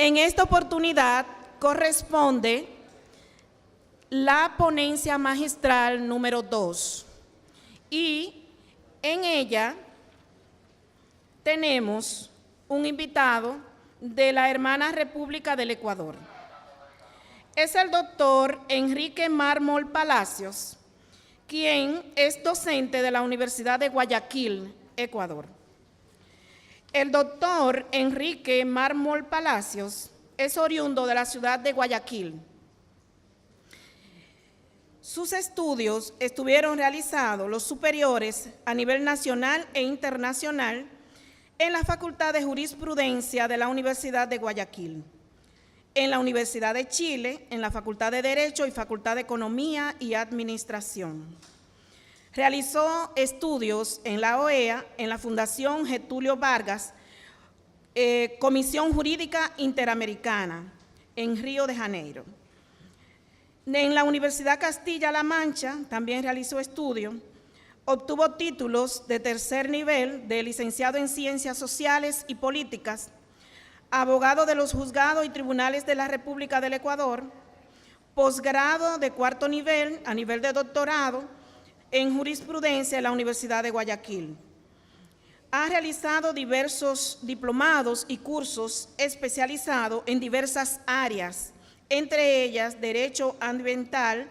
En esta oportunidad corresponde la ponencia magistral número 2 y en ella tenemos un invitado de la hermana República del Ecuador. Es el doctor Enrique Mármol Palacios, quien es docente de la Universidad de Guayaquil, Ecuador. El doctor Enrique Mármol Palacios es oriundo de la ciudad de Guayaquil. Sus estudios estuvieron realizados, los superiores, a nivel nacional e internacional, en la Facultad de Jurisprudencia de la Universidad de Guayaquil, en la Universidad de Chile, en la Facultad de Derecho y Facultad de Economía y Administración. Realizó estudios en la OEA, en la Fundación Getulio Vargas, Comisión Jurídica Interamericana, en Río de Janeiro. En la Universidad Castilla-La Mancha también realizó estudios. Obtuvo títulos de tercer nivel de licenciado en Ciencias Sociales y Políticas, abogado de los juzgados y tribunales de la República del Ecuador, posgrado de cuarto nivel a nivel de doctorado en jurisprudencia en la Universidad de Guayaquil. Ha realizado diversos diplomados y cursos especializados en diversas áreas, entre ellas Derecho Ambiental,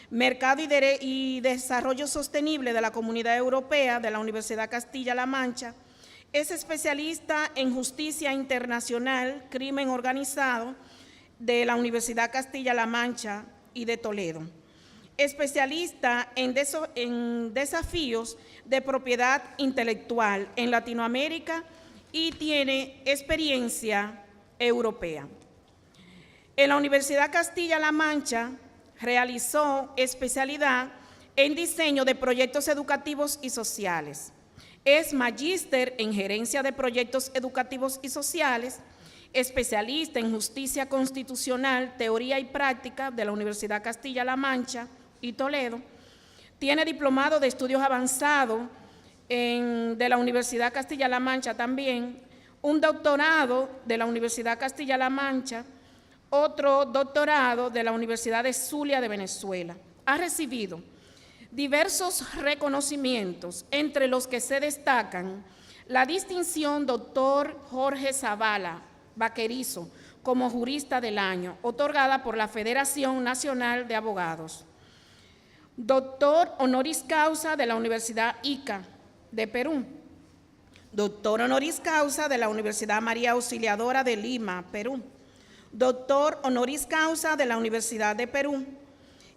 Mercado y Desarrollo Sostenible de la Comunidad Europea de la Universidad Castilla-La Mancha. Es especialista en Justicia Internacional, Crimen Organizado de la Universidad Castilla-La Mancha y de Toledo. Especialista en desafíos de propiedad intelectual en Latinoamérica y tiene experiencia europea. En la Universidad Castilla-La Mancha realizó especialidad en diseño de proyectos educativos y sociales. Es magíster en gerencia de proyectos educativos y sociales, especialista en justicia constitucional, teoría y práctica de la Universidad Castilla-La Mancha y Toledo. Tiene diplomado de estudios avanzados de la Universidad Castilla-La Mancha también, un doctorado de la Universidad Castilla-La Mancha, otro doctorado de la Universidad de Zulia de Venezuela. Ha recibido diversos reconocimientos, entre los que se destacan la distinción Dr. Jorge Zavala Vaquerizo como jurista del año, otorgada por la Federación Nacional de Abogados. Doctor honoris causa de la Universidad Ica de Perú. Doctor honoris causa de la Universidad María Auxiliadora de Lima, Perú. Doctor honoris causa de la Universidad de Perú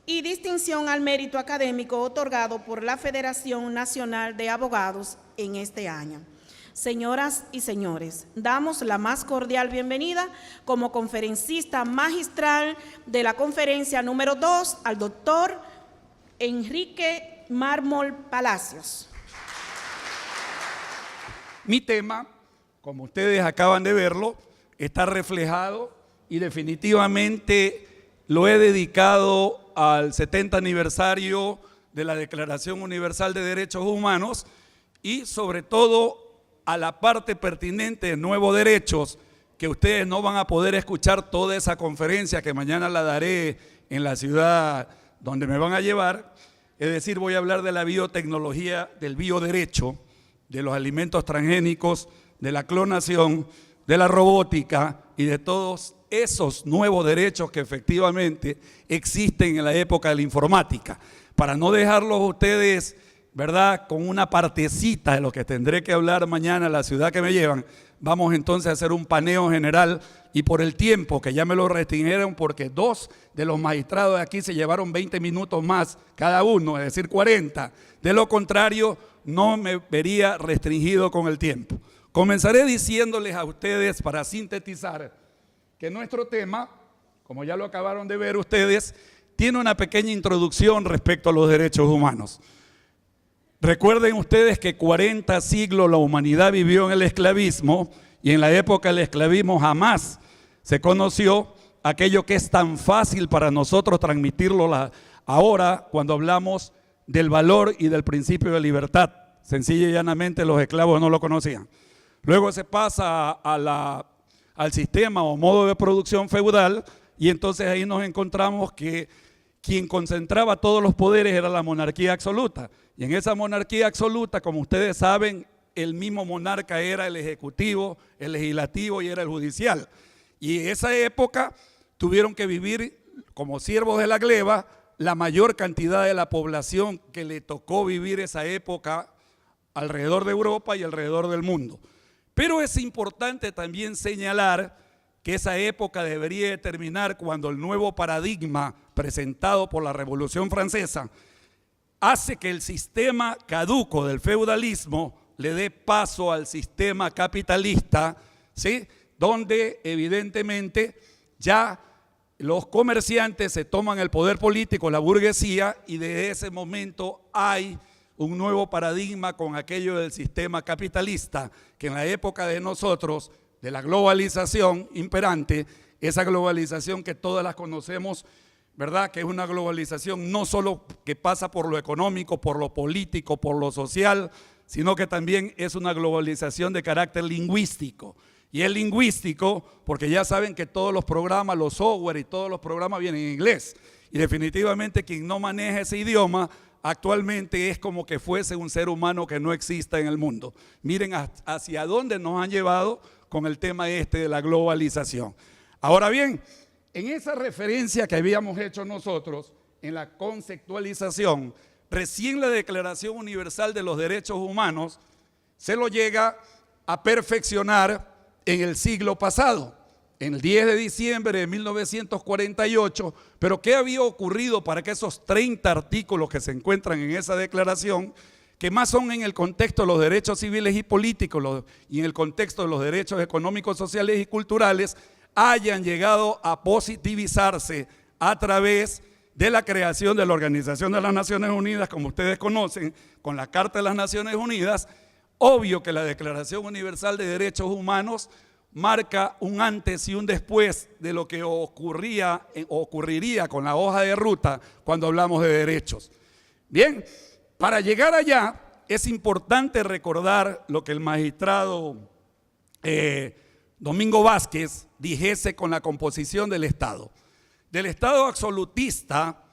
y distinción al mérito académico otorgado por la Federación Nacional de Abogados en este año. Señoras y señores, damos la más cordial bienvenida como conferencista magistral de la conferencia número 2 al doctor Enrique Mármol Palacios. Mi tema, como ustedes acaban de verlo, está reflejado y definitivamente lo he dedicado al 70 aniversario de la Declaración Universal de Derechos Humanos y sobre todo a la parte pertinente de nuevos derechos, que ustedes no van a poder escuchar toda esa conferencia que mañana la daré en la ciudad donde me van a llevar. Es decir, voy a hablar de la biotecnología, del bioderecho, de los alimentos transgénicos, de la clonación, de la robótica y de todos esos nuevos derechos que efectivamente existen en la época de la informática. Para no dejarlos ustedes, ¿verdad?, con una partecita de lo que tendré que hablar mañana en la ciudad que me llevan, vamos entonces a hacer un paneo general y por el tiempo que ya me lo restringieron porque 2 de los magistrados de aquí se llevaron 20 minutos más cada uno, es decir 40. De lo contrario, no me vería restringido con el tiempo. Comenzaré diciéndoles a ustedes, para sintetizar, que nuestro tema, como ya lo acabaron de ver ustedes, tiene una pequeña introducción respecto a los derechos humanos. Recuerden ustedes que 40 siglos la humanidad vivió en el esclavismo y en la época del esclavismo jamás se conoció aquello que es tan fácil para nosotros transmitirlo ahora cuando hablamos del valor y del principio de libertad. Sencilla y llanamente los esclavos no lo conocían. Luego se pasa a al sistema o modo de producción feudal, y entonces ahí nos encontramos que quien concentraba todos los poderes era la monarquía absoluta. Y en esa monarquía absoluta, como ustedes saben, el mismo monarca era el ejecutivo, el legislativo y era el judicial. Y en esa época tuvieron que vivir como siervos de la gleba la mayor cantidad de la población que le tocó vivir esa época alrededor de Europa y alrededor del mundo. Pero es importante también señalar que esa época debería de terminar cuando el nuevo paradigma presentado por la Revolución Francesa hace que el sistema caduco del feudalismo le dé paso al sistema capitalista, ¿sí? Donde evidentemente ya los comerciantes se toman el poder político, la burguesía, y de ese momento hay un nuevo paradigma con aquello del sistema capitalista, que en la época de nosotros, de la globalización imperante, esa globalización que todas las conocemos, ¿verdad? Que es una globalización no solo que pasa por lo económico, por lo político, por lo social, sino que también es una globalización de carácter lingüístico. Y es lingüístico porque ya saben que todos los programas, los software y todos los programas vienen en inglés. Y definitivamente quien no maneja ese idioma actualmente es como que fuese un ser humano que no exista en el mundo. Miren hacia dónde nos han llevado con el tema este de la globalización. Ahora bien, en esa referencia que habíamos hecho nosotros, en la conceptualización, recién la Declaración Universal de los Derechos Humanos se lo llega a perfeccionar en el siglo pasado, en el 10 de diciembre de 1948, pero ¿qué había ocurrido para que esos 30 artículos que se encuentran en esa declaración, que más son en el contexto de los derechos civiles y políticos y en el contexto de los derechos económicos, sociales y culturales, hayan llegado a positivizarse a través de la creación de la Organización de las Naciones Unidas, como ustedes conocen, con la Carta de las Naciones Unidas? Obvio que la Declaración Universal de Derechos Humanos marca un antes y un después de lo que ocurriría con la hoja de ruta cuando hablamos de derechos. Bien, para llegar allá es importante recordar lo que el magistrado Domingo Vázquez dijese con la composición del Estado. Del Estado absolutista,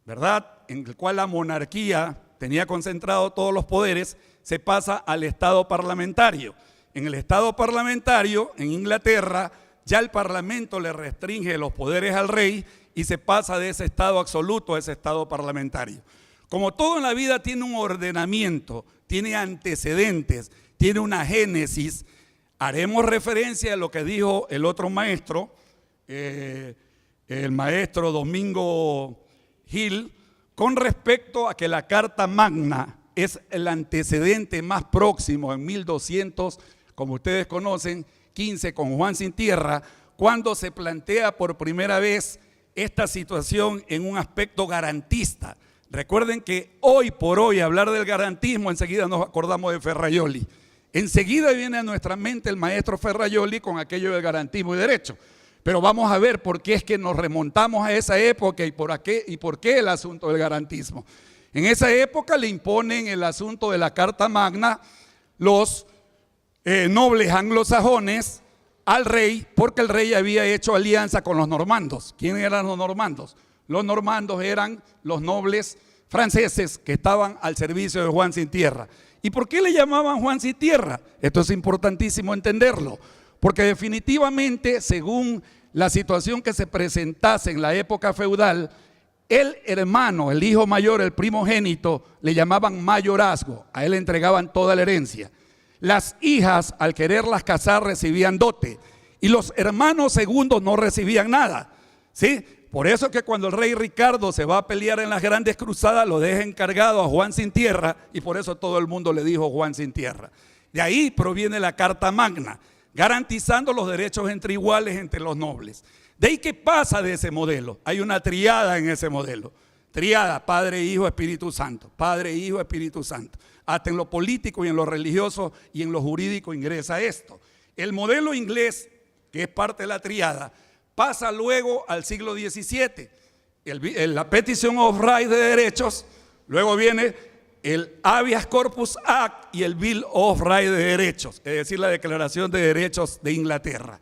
¿verdad?, en el cual la monarquía tenía concentrado todos los poderes, se pasa al Estado parlamentario. En el Estado parlamentario, en Inglaterra, ya el Parlamento le restringe los poderes al rey y se pasa de ese Estado absoluto a ese Estado parlamentario. Como todo en la vida tiene un ordenamiento, tiene antecedentes, tiene una génesis, haremos referencia a lo que dijo el otro maestro, el maestro Domingo Gil, con respecto a que la Carta Magna es el antecedente más próximo en 1200, como ustedes conocen, 15 con Juan Sin Tierra, cuando se plantea por primera vez esta situación en un aspecto garantista. Recuerden que hoy por hoy hablar del garantismo, enseguida nos acordamos de Ferrajoli. Enseguida viene a nuestra mente el maestro Ferrajoli con aquello del garantismo y derecho. Pero vamos a ver por qué es que nos remontamos a esa época y por qué el asunto del garantismo. En esa época le imponen el asunto de la Carta Magna los nobles anglosajones al rey, porque el rey había hecho alianza con los normandos. ¿Quiénes eran los normandos? Los normandos eran los nobles franceses que estaban al servicio de Juan Sin Tierra. ¿Y por qué le llamaban Juan Sin Tierra? Esto es importantísimo entenderlo, porque definitivamente, según la situación que se presentase en la época feudal, el hermano, el hijo mayor, el primogénito, le llamaban mayorazgo, a él le entregaban toda la herencia. Las hijas, al quererlas casar, recibían dote, y los hermanos segundos no recibían nada, ¿sí? Por eso que cuando el rey Ricardo se va a pelear en las grandes cruzadas, lo deja encargado a Juan Sin Tierra, y por eso todo el mundo le dijo Juan Sin Tierra. De ahí proviene la Carta Magna, garantizando los derechos entre iguales entre los nobles. ¿De ahí qué pasa de ese modelo? Hay una triada en ese modelo. Triada, Padre, Hijo, Espíritu Santo. Padre, Hijo, Espíritu Santo. Hasta en lo político y en lo religioso y en lo jurídico ingresa esto. El modelo inglés, que es parte de la triada, pasa luego al siglo XVII. La Petition of Rights de derechos, luego viene el Habeas Corpus Act y el Bill of Rights de derechos, es decir, la Declaración de Derechos de Inglaterra.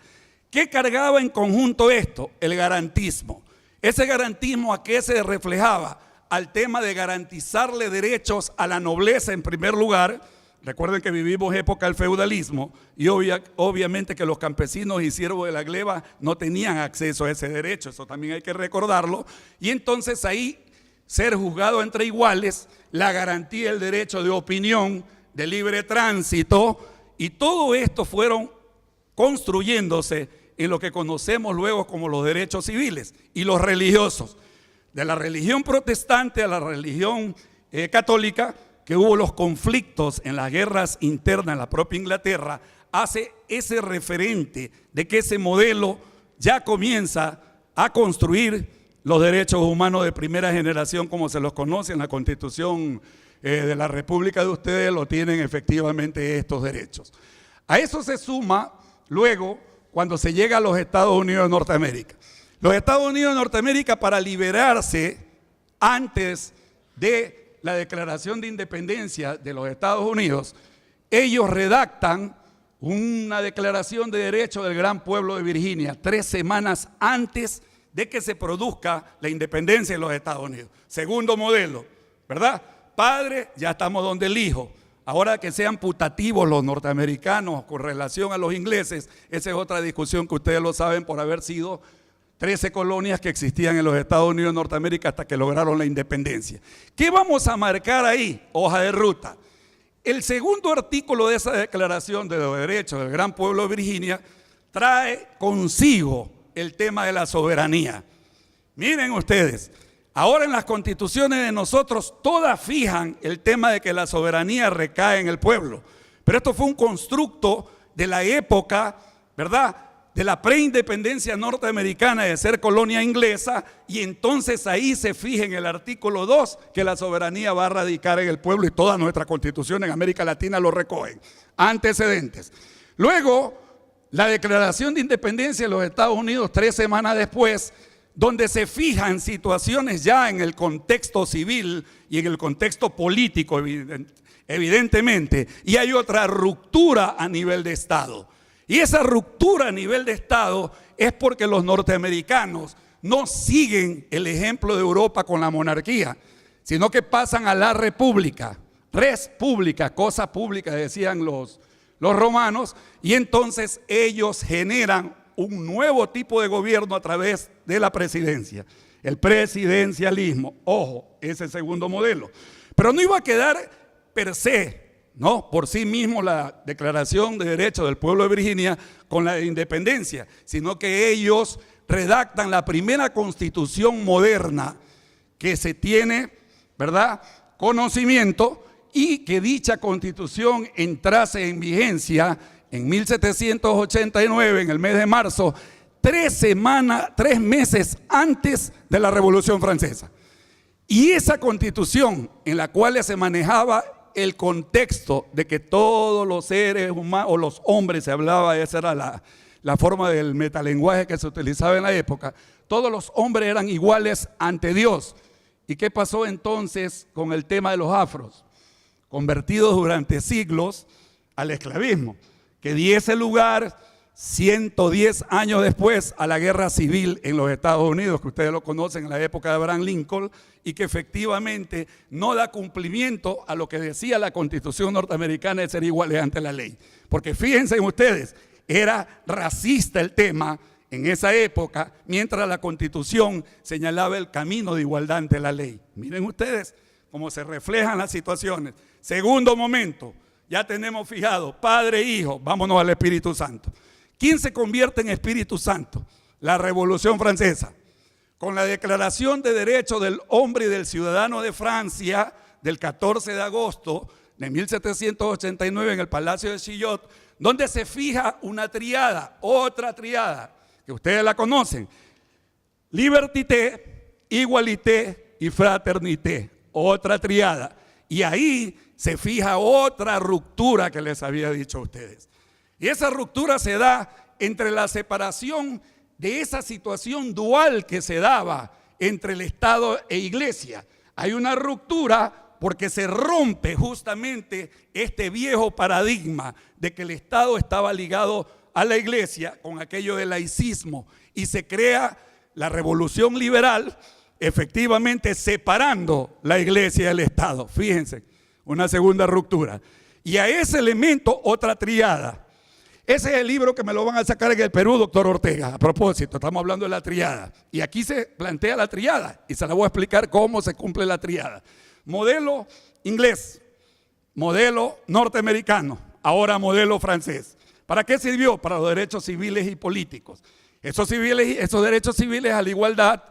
¿Qué cargaba en conjunto esto? El garantismo. Ese garantismo, ¿a qué se reflejaba? Al tema de garantizarle derechos a la nobleza en primer lugar. Recuerden que vivimos época del feudalismo y obviamente que los campesinos y siervos de la gleba no tenían acceso a ese derecho, eso también hay que recordarlo. Y entonces ahí ser juzgado entre iguales, la garantía del derecho de opinión, de libre tránsito, y todo esto fueron construyéndose en lo que conocemos luego como los derechos civiles y los religiosos. De la religión protestante a la religión católica, que hubo los conflictos en las guerras internas en la propia Inglaterra, hace ese referente de que ese modelo ya comienza a construir los derechos humanos de primera generación como se los conoce en la Constitución de la República de ustedes, lo tienen efectivamente estos derechos. A eso se suma luego cuando se llega a los Estados Unidos de Norteamérica. Los Estados Unidos de Norteamérica, para liberarse antes de la Declaración de Independencia de los Estados Unidos, ellos redactan una declaración de derechos del gran pueblo de Virginia 3 semanas antes de que se produzca la independencia de los Estados Unidos. Segundo modelo, ¿verdad? Padre, ya estamos donde el hijo. Ahora que sean putativos los norteamericanos con relación a los ingleses, esa es otra discusión que ustedes lo saben por haber sido 13 colonias que existían en los Estados Unidos de Norteamérica hasta que lograron la independencia. ¿Qué vamos a marcar ahí? Hoja de ruta. El segundo artículo de esa declaración de los derechos del gran pueblo de Virginia trae consigo el tema de la soberanía. Miren ustedes, ahora en las constituciones de nosotros todas fijan el tema de que la soberanía recae en el pueblo. Pero esto fue un constructo de la época, ¿verdad?, de la preindependencia norteamericana, de ser colonia inglesa, y entonces ahí se fija en el artículo 2 que la soberanía va a radicar en el pueblo, y toda nuestra constitución en América Latina lo recogen. Antecedentes. Luego, la Declaración de Independencia de los Estados Unidos 3 semanas después, donde se fijan situaciones ya en el contexto civil y en el contexto político, evidentemente, y hay otra ruptura a nivel de Estado. Y esa ruptura a nivel de Estado es porque los norteamericanos no siguen el ejemplo de Europa con la monarquía, sino que pasan a la república, res pública, cosa pública decían los romanos, y entonces ellos generan un nuevo tipo de gobierno a través de la presidencia, el presidencialismo. Ojo, ese segundo modelo. Pero no iba a quedar per se, no, por sí mismo la Declaración de Derechos del Pueblo de Virginia con la independencia, sino que ellos redactan la primera constitución moderna que se tiene, ¿verdad?, conocimiento, y que dicha constitución entrase en vigencia en 1789, en el mes de marzo, 3 meses antes de la Revolución Francesa. Y esa constitución en la cual se manejaba el contexto de que todos los seres humanos, o los hombres, se hablaba, esa era la forma del metalenguaje que se utilizaba en la época, todos los hombres eran iguales ante Dios. ¿Y qué pasó entonces con el tema de los afros? Convertidos durante siglos al esclavismo, que diese lugar 110 años después a la guerra civil en los Estados Unidos, que ustedes lo conocen en la época de Abraham Lincoln, y que efectivamente no da cumplimiento a lo que decía la Constitución norteamericana de ser iguales ante la ley. Porque fíjense ustedes, era racista el tema en esa época, mientras la Constitución señalaba el camino de igualdad ante la ley. Miren ustedes cómo se reflejan las situaciones. Segundo momento, ya tenemos fijado, Padre, Hijo, vámonos al Espíritu Santo. ¿Quién se convierte en Espíritu Santo? La Revolución Francesa. Con la Declaración de Derechos del Hombre y del Ciudadano de Francia del 14 de agosto de 1789 en el Palacio de Chillot, donde se fija una triada, otra triada, que ustedes la conocen: liberté, igualité y fraternité, otra triada. Y ahí se fija otra ruptura que les había dicho a ustedes. Y esa ruptura se da entre la separación de esa situación dual que se daba entre el Estado e Iglesia. Hay una ruptura porque se rompe justamente este viejo paradigma de que el Estado estaba ligado a la iglesia con aquello del laicismo y se crea la revolución liberal, efectivamente separando la iglesia del Estado. Fíjense, una segunda ruptura. Y a ese elemento otra triada. Ese es el libro que me lo van a sacar en el Perú, doctor Ortega. A propósito, estamos hablando de la triada. Y aquí se plantea la triada y se la voy a explicar cómo se cumple la triada. Modelo inglés, modelo norteamericano, ahora modelo francés. ¿Para qué sirvió? Para los derechos civiles y políticos. Esos derechos civiles a la igualdad,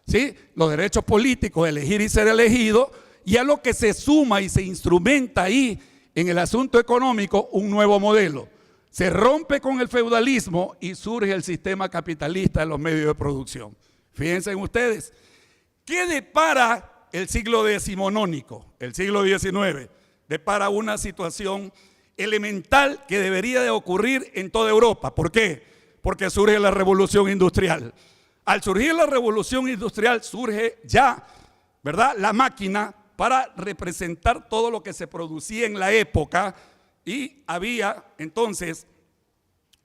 ¿sí? Los derechos políticos, elegir y ser elegido, y a lo que se suma y se instrumenta ahí en el asunto económico un nuevo modelo. Se rompe con el feudalismo y surge el sistema capitalista de los medios de producción. Fíjense ustedes, ¿qué depara el siglo decimonónico, el siglo XIX? Depara una situación elemental que debería de ocurrir en toda Europa. ¿Por qué? Porque surge la revolución industrial. Al surgir la revolución industrial surge ya, ¿verdad?, la máquina para representar todo lo que se producía en la época, y había entonces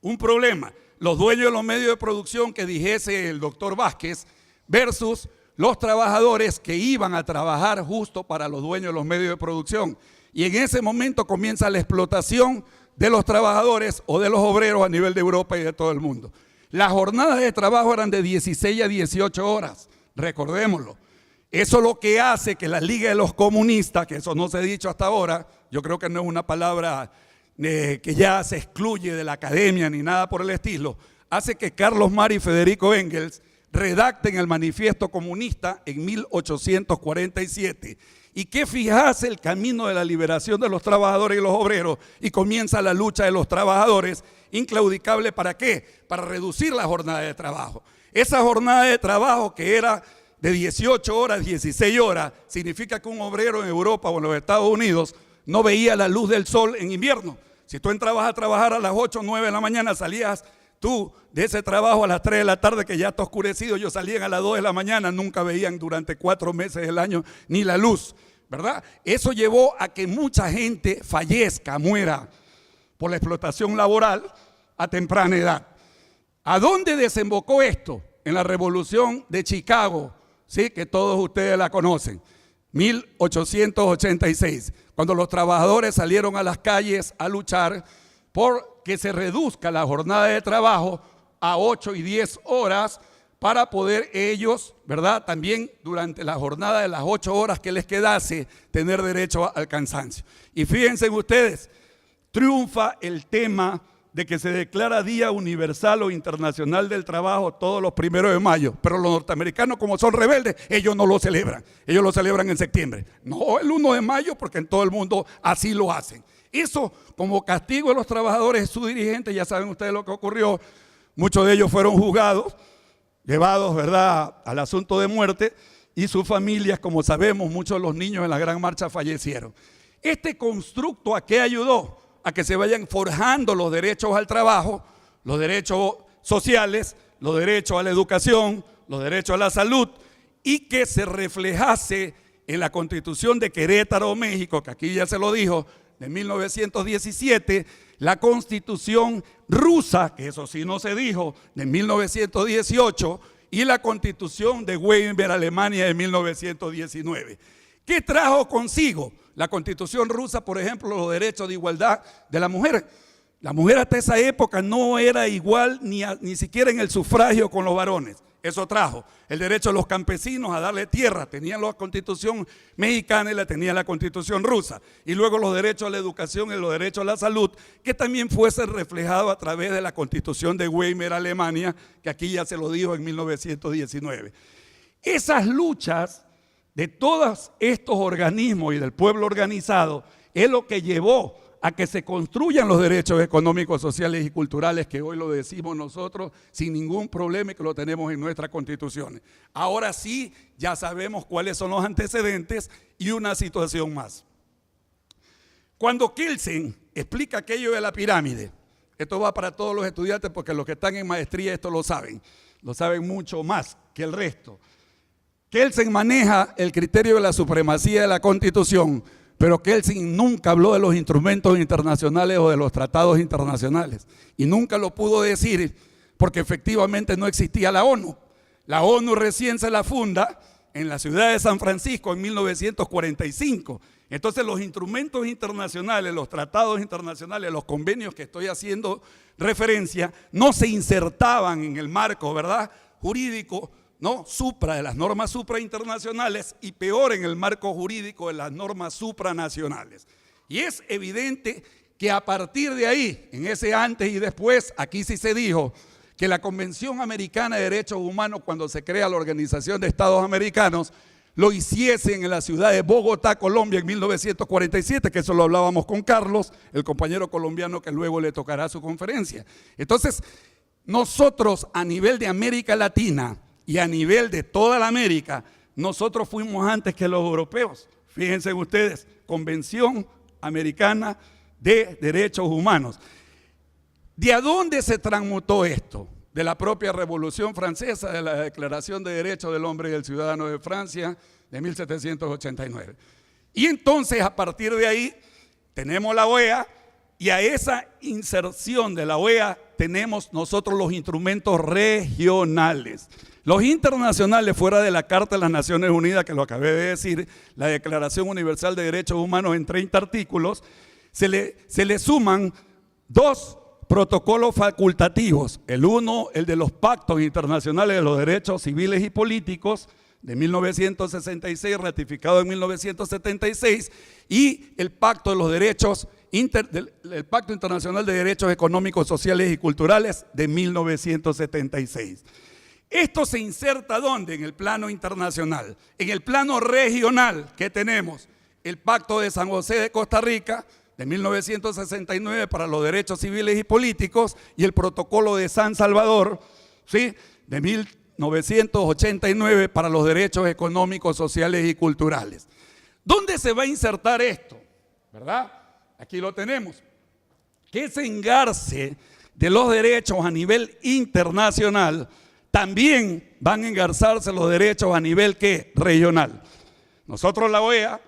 un problema. Los dueños de los medios de producción que dijese el doctor Vázquez versus los trabajadores que iban a trabajar justo para los dueños de los medios de producción. Y en ese momento comienza la explotación de los trabajadores o de los obreros a nivel de Europa y de todo el mundo. Las jornadas de trabajo eran de 16 a 18 horas, recordémoslo. Eso es lo que hace que la Liga de los Comunistas, que eso no se ha dicho hasta ahora, yo creo que no es una palabra que ya se excluye de la academia ni nada por el estilo, hace que Carlos Marx y Federico Engels redacten el Manifiesto Comunista en 1847 y que fijase el camino de la liberación de los trabajadores y los obreros, y comienza la lucha de los trabajadores inclaudicable. ¿Para qué? Para reducir la jornada de trabajo. Esa jornada de trabajo que era de 18 horas, 16 horas, significa que un obrero en Europa o en los Estados Unidos no veía la luz del sol en invierno. Si tú entrabas a trabajar a las 8 o 9 de la mañana, salías tú de ese trabajo a las 3 de la tarde, que ya está oscurecido. Ellos salían a las 2 de la mañana, nunca veían durante 4 meses del año ni la luz, ¿verdad? Eso llevó a que mucha gente fallezca, muera por la explotación laboral a temprana edad. ¿A dónde desembocó esto? En la Revolución de Chicago, ¿sí?, que todos ustedes la conocen, 1886, cuando los trabajadores salieron a las calles a luchar por que se reduzca la jornada de trabajo a 8 y 10 horas para poder ellos, ¿verdad?, también durante la jornada de las 8 horas que les quedase, tener derecho al cansancio. Y fíjense ustedes, triunfa el tema de que se declara Día Universal o Internacional del Trabajo todos los 1 de mayo, pero los norteamericanos, como son rebeldes, ellos no lo celebran, ellos lo celebran en septiembre, no el 1 de mayo, porque en todo el mundo así lo hacen. Eso como castigo a los trabajadores, sus dirigentes, ya saben ustedes lo que ocurrió, muchos de ellos fueron juzgados, llevados, ¿verdad?, al asunto de muerte, y sus familias, como sabemos, muchos de los niños en la Gran Marcha fallecieron. Este constructo, ¿a qué ayudó? A que se vayan forjando los derechos al trabajo, los derechos sociales, los derechos a la educación, los derechos a la salud, y que se reflejase en la Constitución de Querétaro, México, que aquí ya se lo dijo, de 1917, la Constitución rusa, que eso sí no se dijo, de 1918, y la Constitución de Weimar, Alemania, de 1919. ¿Qué trajo consigo? La Constitución rusa, por ejemplo, los derechos de igualdad de la mujer. La mujer hasta esa época no era igual ni siquiera en el sufragio con los varones. Eso trajo el derecho de los campesinos a darle tierra. Tenían la Constitución mexicana y la tenía la Constitución rusa. Y luego los derechos a la educación y los derechos a la salud, que también fuesen reflejados a través de la Constitución de Weimar, Alemania, que aquí ya se lo dijo en 1919. Esas luchas de todos estos organismos y del pueblo organizado es lo que llevó a que se construyan los derechos económicos, sociales y culturales que hoy lo decimos nosotros sin ningún problema y que lo tenemos en nuestras constituciones. Ahora sí, ya sabemos cuáles son los antecedentes y una situación más. Cuando Kelsen explica aquello de la pirámide, esto va para todos los estudiantes porque los que están en maestría esto lo saben mucho más que el resto. Kelsen maneja el criterio de la supremacía de la Constitución pero Kelsen nunca habló de los instrumentos internacionales o de los tratados internacionales. Y nunca lo pudo decir porque efectivamente no existía la ONU. La ONU recién se la funda en la ciudad de San Francisco en 1945. Entonces los instrumentos internacionales, los tratados internacionales, los convenios que estoy haciendo referencia, no se insertaban en el marco, ¿verdad?, jurídico, ¿no?, supra, de las normas suprainternacionales, y peor en el marco jurídico de las normas supranacionales. Y es evidente que a partir de ahí, en ese antes y después, aquí sí se dijo que la Convención Americana de Derechos Humanos, cuando se crea la Organización de Estados Americanos, lo hiciesen en la ciudad de Bogotá, Colombia, en 1947, que eso lo hablábamos con Carlos, el compañero colombiano que luego le tocará su conferencia. Entonces, nosotros a nivel de América Latina y a nivel de toda la América, nosotros fuimos antes que los europeos. Fíjense ustedes, Convención Americana de Derechos Humanos. ¿De a dónde se transmutó esto? De la propia Revolución Francesa, de la Declaración de Derechos del Hombre y del Ciudadano de Francia de 1789. Y entonces, a partir de ahí, tenemos la OEA, y a esa inserción de la OEA tenemos nosotros los instrumentos regionales. Los internacionales, fuera de la Carta de las Naciones Unidas, que lo acabé de decir, la Declaración Universal de Derechos Humanos en 30 artículos, se le suman 2 protocolos facultativos. El uno, el de los pactos internacionales de los derechos civiles y políticos de 1966, ratificado en 1976, y el pacto de los derechos, el Pacto Internacional de Derechos Económicos, Sociales y Culturales de 1976. Esto se inserta ¿dónde? En el plano internacional. En el plano regional, ¿qué tenemos? El Pacto de San José de Costa Rica, de 1969 para los derechos civiles y políticos, y el Protocolo de San Salvador, ¿sí?, de 1989 para los derechos económicos, sociales y culturales. ¿Dónde se va a insertar esto? ¿Verdad? Aquí lo tenemos. Que ese engarce de los derechos a nivel internacional, también van a engarzarse los derechos a nivel ¿qué? Regional. Nosotros la OEA,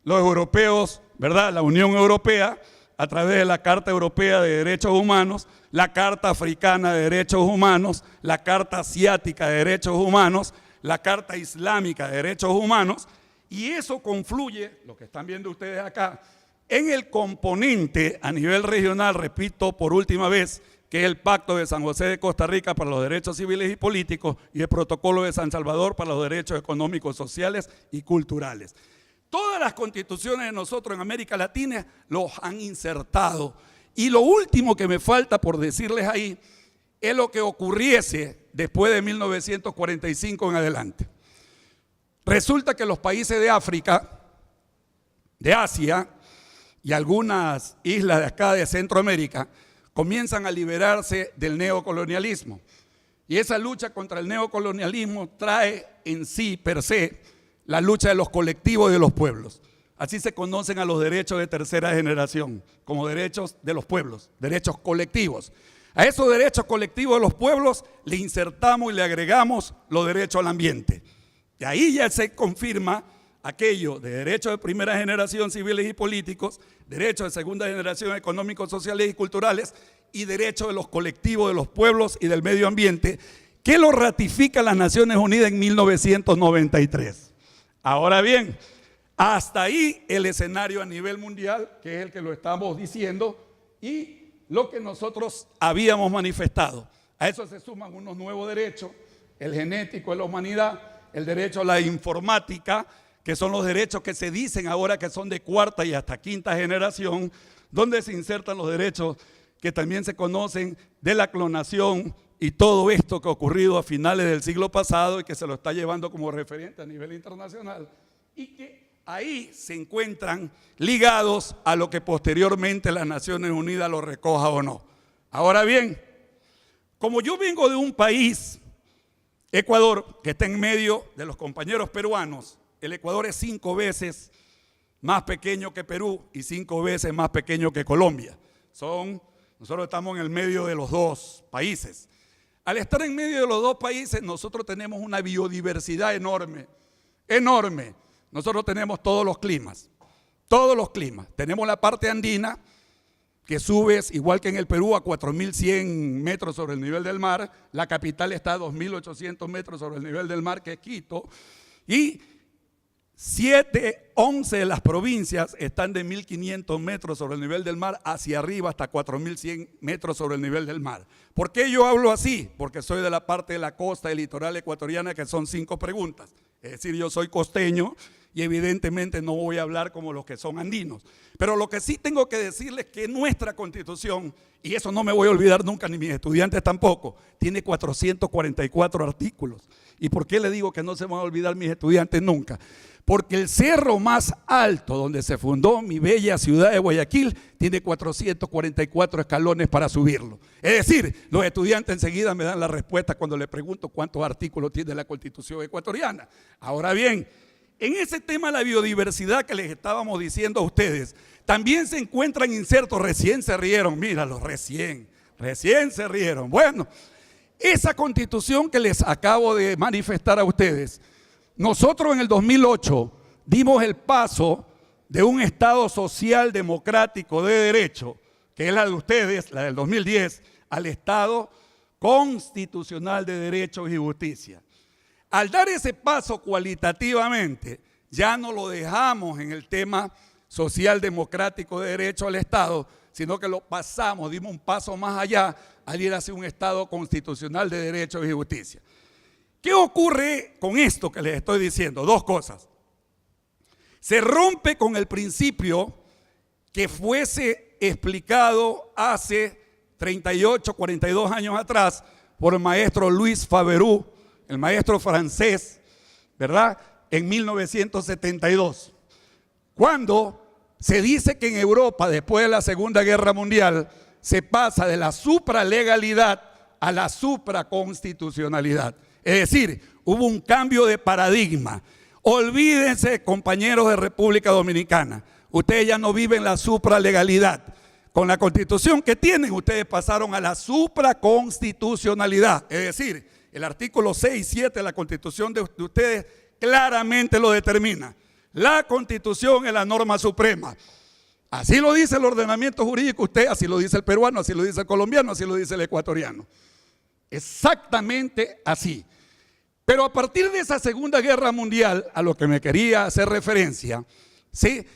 los europeos, ¿verdad?, la Unión Europea, a través de la Carta Europea de Derechos Humanos, la Carta Africana de Derechos Humanos, la Carta Asiática de Derechos Humanos, la Carta Islámica de Derechos Humanos, y eso confluye, lo que están viendo ustedes acá, en el componente a nivel regional, repito por última vez, que es el Pacto de San José de Costa Rica para los derechos civiles y políticos y el Protocolo de San Salvador para los derechos económicos, sociales y culturales. Todas las constituciones de nosotros en América Latina los han insertado. Y lo último que me falta por decirles ahí es lo que ocurriese después de 1945 en adelante. Resulta que los países de África, de Asia y algunas islas de acá de Centroamérica comienzan a liberarse del neocolonialismo. Y esa lucha contra el neocolonialismo trae en sí, per se, la lucha de los colectivos y de los pueblos. Así se conocen a los derechos de tercera generación, como derechos de los pueblos, derechos colectivos. A esos derechos colectivos de los pueblos le insertamos y le agregamos los derechos al ambiente. Y ahí ya se confirma aquello de derechos de primera generación civiles y políticos, derechos de segunda generación económicos, sociales y culturales, y derechos de los colectivos de los pueblos y del medio ambiente, que lo ratifica las Naciones Unidas en 1993. Ahora bien, hasta ahí el escenario a nivel mundial, que es el que lo estamos diciendo, y lo que nosotros habíamos manifestado. A eso se suman unos nuevos derechos, el genético de la humanidad, el derecho a la informática, que son los derechos que se dicen ahora que son de cuarta y hasta quinta generación, donde se insertan los derechos que también se conocen de la clonación y todo esto que ha ocurrido a finales del siglo pasado y que se lo está llevando como referente a nivel internacional, y que ahí se encuentran ligados a lo que posteriormente las Naciones Unidas lo recoja o no. Ahora bien, como yo vengo de un país, Ecuador, que está en medio de los compañeros peruanos, el Ecuador es 5 veces más pequeño que Perú y 5 veces más pequeño que Colombia. Nosotros estamos en el medio de los dos países. Al estar en medio de los dos países, nosotros tenemos una biodiversidad enorme, enorme. Nosotros tenemos todos los climas. todos los climas. Tenemos la parte andina, que subes, igual que en el Perú, a 4.100 metros sobre el nivel del mar. La capital está a 2.800 metros sobre el nivel del mar, que es Quito. Y 11 de las provincias están de 1.500 metros sobre el nivel del mar hacia arriba hasta 4.100 metros sobre el nivel del mar. ¿Por qué yo hablo así? Porque soy de la parte de la costa y litoral ecuatoriana, que son 5 preguntas. Es decir, yo soy costeño y evidentemente no voy a hablar como los que son andinos. Pero lo que sí tengo que decirles es que nuestra Constitución, y eso no me voy a olvidar nunca, ni mis estudiantes tampoco, tiene 444 artículos. ¿Y por qué le digo que no se van a olvidar mis estudiantes nunca? Porque el cerro más alto donde se fundó mi bella ciudad de Guayaquil tiene 444 escalones para subirlo. Es decir, los estudiantes enseguida me dan la respuesta cuando les pregunto cuántos artículos tiene la Constitución ecuatoriana. Ahora bien, en ese tema de la biodiversidad que les estábamos diciendo a ustedes, también se encuentran insertos. Recién se rieron, míralos, recién se rieron. Bueno, esa Constitución que les acabo de manifestar a ustedes, nosotros en el 2008 dimos el paso de un Estado social democrático de derecho, que es la de ustedes, la del 2010, al Estado constitucional de derechos y justicia. Al dar ese paso cualitativamente, ya no lo dejamos en el tema social democrático de derecho al Estado, sino que lo pasamos, dimos un paso más allá al ir hacia un Estado constitucional de derechos y justicia. ¿Qué ocurre con esto que les estoy diciendo? Dos cosas. Se rompe con el principio que fuese explicado hace 38, 42 años atrás por el maestro Luis Faberú, el maestro francés, ¿verdad? En 1972, cuando se dice que en Europa, después de la Segunda Guerra Mundial, se pasa de la supralegalidad a la supraconstitucionalidad. Es decir, hubo un cambio de paradigma. Olvídense, compañeros de República Dominicana, ustedes ya no viven la supralegalidad. Con la Constitución que tienen, ustedes pasaron a la supraconstitucionalidad. Es decir, el artículo 6 y 7 de la Constitución de ustedes claramente lo determina. La Constitución es la norma suprema. Así lo dice el ordenamiento jurídico usted, así lo dice el peruano, así lo dice el colombiano, así lo dice el ecuatoriano. Exactamente así. Pero a partir de esa Segunda Guerra Mundial, a lo que me quería hacer referencia, ¿sí?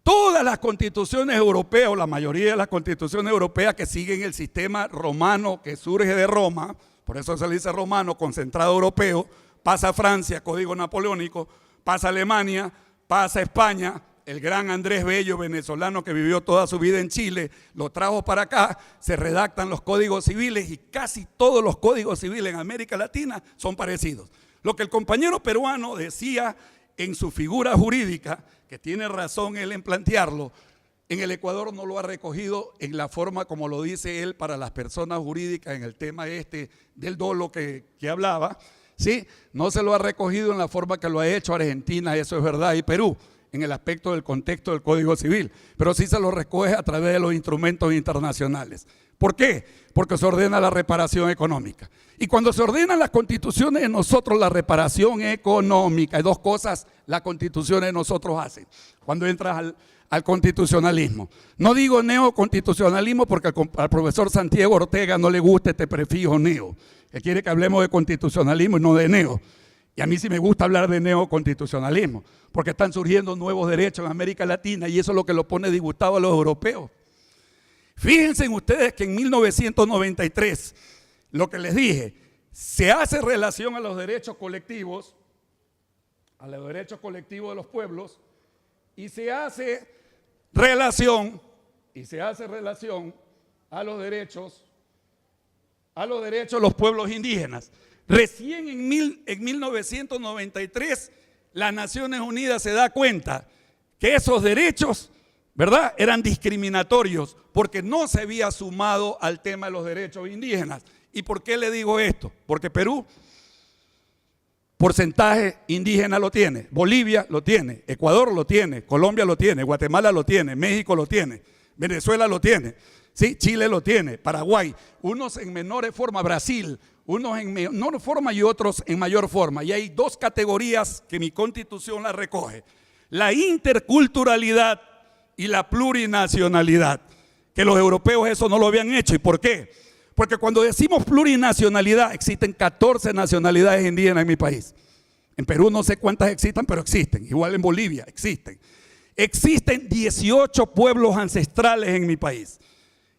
Todas las constituciones europeas, o la mayoría de las constituciones europeas que siguen el sistema romano que surge de Roma, por eso se le dice romano, concentrado europeo, pasa a Francia, código napoleónico, pasa a Alemania, pasa a España. El gran Andrés Bello, venezolano que vivió toda su vida en Chile, lo trajo para acá, se redactan los códigos civiles y casi todos los códigos civiles en América Latina son parecidos. Lo que el compañero peruano decía en su figura jurídica, que tiene razón él en plantearlo, en el Ecuador no lo ha recogido en la forma como lo dice él para las personas jurídicas en el tema del dolo que hablaba, ¿sí? No se lo ha recogido en la forma que lo ha hecho Argentina, eso es verdad, y Perú, en el aspecto del contexto del Código Civil, pero sí se lo recoge a través de los instrumentos internacionales. ¿Por qué? Porque se ordena la reparación económica. Y cuando se ordenan las constituciones de nosotros, la reparación económica, hay dos cosas las constituciones de nosotros hacen cuando entras al constitucionalismo. No digo neoconstitucionalismo porque al profesor Santiago Ortega no le gusta este prefijo neo. Él quiere que hablemos de constitucionalismo y no de neo. Y a mí sí me gusta hablar de neoconstitucionalismo, porque están surgiendo nuevos derechos en América Latina y eso es lo que lo pone disgustado a los europeos. Fíjense ustedes que en 1993, lo que les dije, se hace relación a los derechos colectivos, de los pueblos, y se hace relación a los derechos de los pueblos indígenas. Recién en 1993 las Naciones Unidas se da cuenta que esos derechos, ¿verdad?, eran discriminatorios porque no se había sumado al tema de los derechos indígenas. ¿Y por qué le digo esto? Porque Perú porcentaje indígena lo tiene, Bolivia lo tiene, Ecuador lo tiene, Colombia lo tiene, Guatemala lo tiene, México lo tiene, Venezuela lo tiene, ¿sí? Chile lo tiene, Paraguay, unos en menores forma, Brasil, unos en menor forma y otros en mayor forma. Y hay dos categorías que mi Constitución las recoge. la interculturalidad y la plurinacionalidad, que los europeos eso no lo habían hecho. ¿Y por qué? Porque cuando decimos plurinacionalidad, existen 14 nacionalidades indígenas en mi país. En Perú no sé cuántas existan, pero existen. Igual en Bolivia existen. Existen 18 pueblos ancestrales en mi país.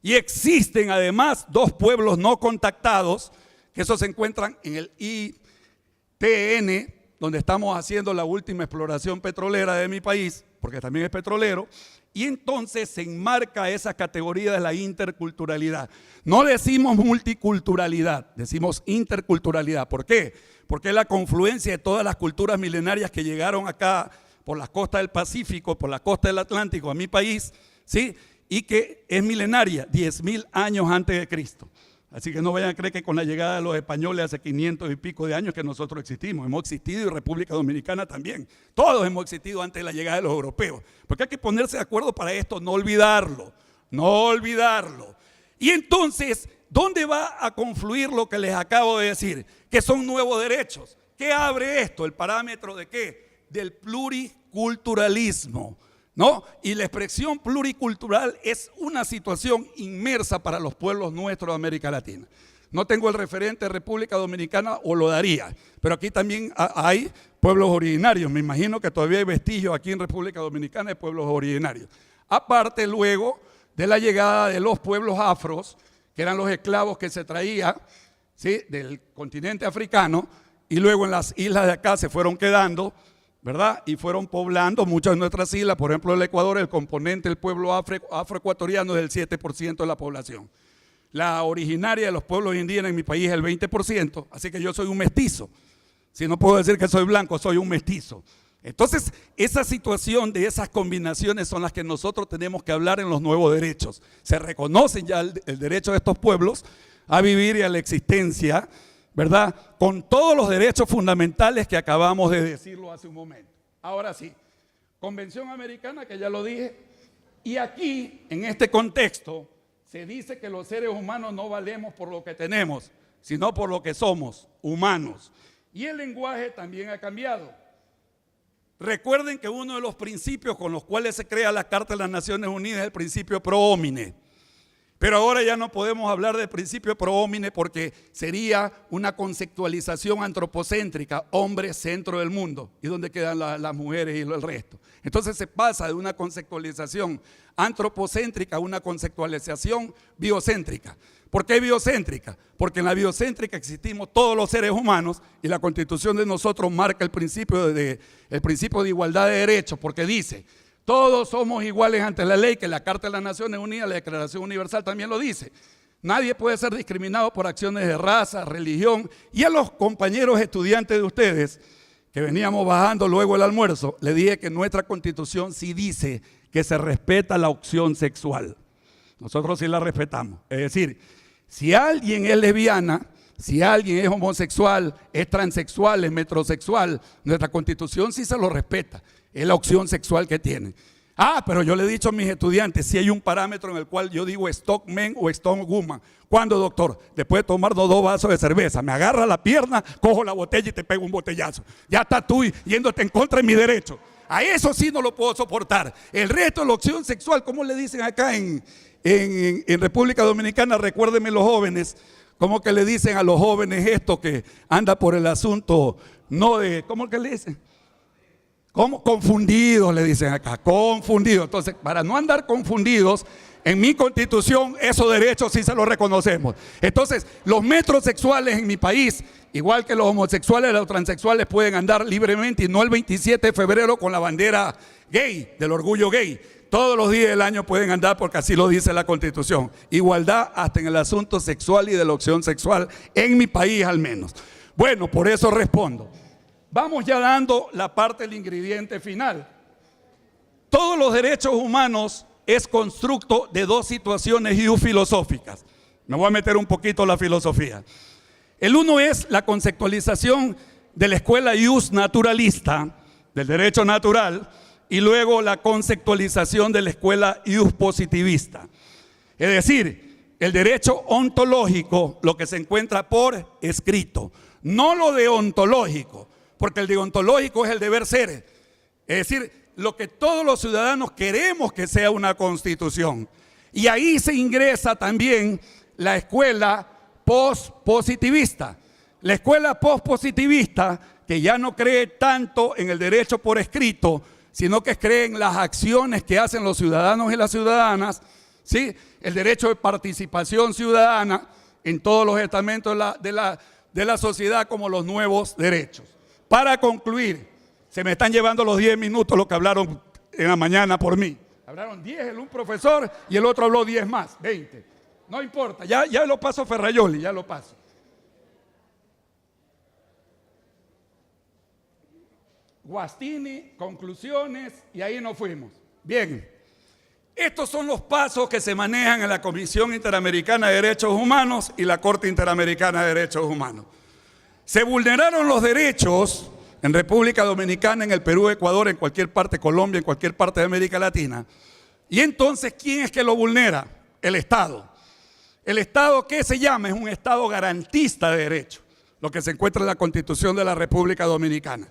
Y existen además 2 pueblos no contactados, que esos se encuentran en el ITN, donde estamos haciendo la última exploración petrolera de mi país, porque también es petrolero, y entonces se enmarca esa categoría de la interculturalidad. No decimos multiculturalidad, decimos interculturalidad. ¿Por qué? Porque es la confluencia de todas las culturas milenarias que llegaron acá por la costa del Pacífico, por la costa del Atlántico, a mi país, ¿sí? Y que es milenaria, 10.000 años antes de Cristo. Así que no vayan a creer que con la llegada de los españoles hace 500 y pico de años que nosotros existimos. Hemos existido y República Dominicana también. Todos hemos existido antes de la llegada de los europeos. Porque hay que ponerse de acuerdo para esto, no olvidarlo. No olvidarlo. Y entonces, ¿dónde va a confluir lo que les acabo de decir? Que son nuevos derechos. ¿Qué abre esto? ¿El parámetro de qué? Del pluriculturalismo, ¿no? Y la expresión pluricultural es una situación inmersa para los pueblos nuestros de América Latina. No tengo el referente de República Dominicana o lo daría, pero aquí también hay pueblos originarios. Me imagino que todavía hay vestigios aquí en República Dominicana de pueblos originarios. Aparte luego de la llegada de los pueblos afros, que eran los esclavos que se traían, ¿sí?, del continente africano, y luego en las islas de acá se fueron quedando, ¿verdad? Y fueron poblando muchas de nuestras islas. Por ejemplo, el Ecuador, el componente del pueblo afroecuatoriano es del 7% de la población. La originaria de los pueblos indígenas en mi país es el 20%, así que yo soy un mestizo. Si no puedo decir que soy blanco, soy un mestizo. Entonces, esa situación de esas combinaciones son las que nosotros tenemos que hablar en los nuevos derechos. Se reconocen ya el derecho de estos pueblos a vivir y a la existencia, ¿verdad? Con todos los derechos fundamentales que acabamos de decirlo hace un momento. Ahora sí, Convención Americana, que ya lo dije, y aquí, en este contexto, se dice que los seres humanos no valemos por lo que tenemos, sino por lo que somos, humanos. Y el lenguaje también ha cambiado. Recuerden que uno de los principios con los cuales se crea la Carta de las Naciones Unidas es el principio pro homine. Pero ahora ya no podemos hablar del principio pro homine porque sería una conceptualización antropocéntrica, hombre centro del mundo. ¿Y dónde quedan las mujeres y el resto? Entonces se pasa de una conceptualización antropocéntrica a una conceptualización biocéntrica. ¿Por qué biocéntrica? Porque en la biocéntrica existimos todos los seres humanos y la Constitución de nosotros marca el principio de igualdad de derechos, porque dice: todos somos iguales ante la ley, que la Carta de las Naciones Unidas, la Declaración Universal también lo dice. Nadie puede ser discriminado por acciones de raza, religión. Y a los compañeros estudiantes de ustedes, que veníamos bajando luego el almuerzo, le dije que nuestra Constitución sí dice que se respeta la opción sexual. Nosotros sí la respetamos. Es decir, si alguien es lesbiana, si alguien es homosexual, es transexual, es metrosexual, nuestra Constitución sí se lo respeta. Es la opción sexual que tienen. Pero yo le he dicho a mis estudiantes, si hay un parámetro en el cual yo digo stock men o stock woman. ¿Cuándo, doctor? Después de tomarnos 2 vasos de cerveza, me agarra la pierna, cojo la botella y te pego un botellazo. Ya estás tú yéndote en contra de mi derecho. A eso sí no lo puedo soportar. El resto de la opción sexual, ¿cómo le dicen acá en República Dominicana? Recuérdenme los jóvenes, ¿cómo que le dicen a los jóvenes esto que anda por el asunto? No de, ¿cómo que le dicen? ¿Cómo? Confundidos, le dicen acá, confundidos. Entonces, para no andar confundidos, en mi Constitución esos derechos sí se los reconocemos. Entonces, los metrosexuales en mi país, igual que los homosexuales y los transexuales, pueden andar libremente y no el 27 de febrero con la bandera gay, del orgullo gay. Todos los días del año pueden andar porque así lo dice la Constitución. Igualdad hasta en el asunto sexual y de la opción sexual, en mi país al menos. Bueno, por eso respondo. Vamos ya dando la parte del ingrediente final. Todos los derechos humanos es constructo de 2 situaciones filosóficas. Me voy a meter un poquito la filosofía. El uno es la conceptualización de la escuela ius naturalista, del derecho natural, y luego la conceptualización de la escuela ius positivista. Es decir, el derecho ontológico, lo que se encuentra por escrito, no lo deontológico. Porque el deontológico es el deber ser. Es decir, lo que todos los ciudadanos queremos que sea una constitución. Y ahí se ingresa también la escuela pospositivista. La escuela pospositivista que ya no cree tanto en el derecho por escrito, sino que cree en las acciones que hacen los ciudadanos y las ciudadanas, ¿sí? El derecho de participación ciudadana en todos los estamentos de la sociedad como los nuevos derechos. Para concluir, se me están llevando los 10 minutos lo que hablaron en la mañana por mí. Hablaron 10 un profesor y el otro habló 10 más, 20. No importa, ya lo paso Ferrayoli, ya lo paso. Guastini, conclusiones, y ahí nos fuimos. Bien, estos son los pasos que se manejan en la Comisión Interamericana de Derechos Humanos y la Corte Interamericana de Derechos Humanos. Se vulneraron los derechos en República Dominicana, en el Perú, Ecuador, en cualquier parte, Colombia, en cualquier parte de América Latina. Y entonces, ¿quién es que lo vulnera? El Estado. El Estado, ¿qué se llama? Es un Estado garantista de derechos, lo que se encuentra en la Constitución de la República Dominicana.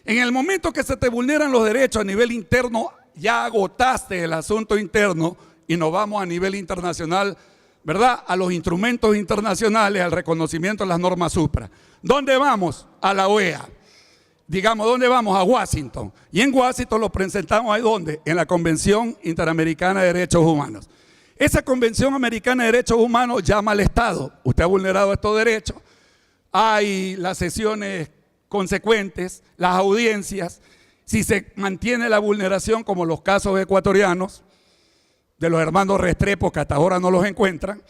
En el momento que se te vulneran los derechos a nivel interno, ya agotaste el asunto interno y nos vamos a nivel internacional, ¿verdad? A los instrumentos internacionales, al reconocimiento de las normas supra. ¿Dónde vamos? A la OEA. Digamos, ¿dónde vamos? A Washington. Y en Washington lo presentamos ahí, ¿dónde? En la Convención Interamericana de Derechos Humanos. Esa Convención Americana de Derechos Humanos llama al Estado. Usted ha vulnerado estos derechos. Hay las sesiones consecuentes, las audiencias. Si se mantiene la vulneración, como los casos ecuatorianos, de los hermanos Restrepo, que hasta ahora no los encuentran,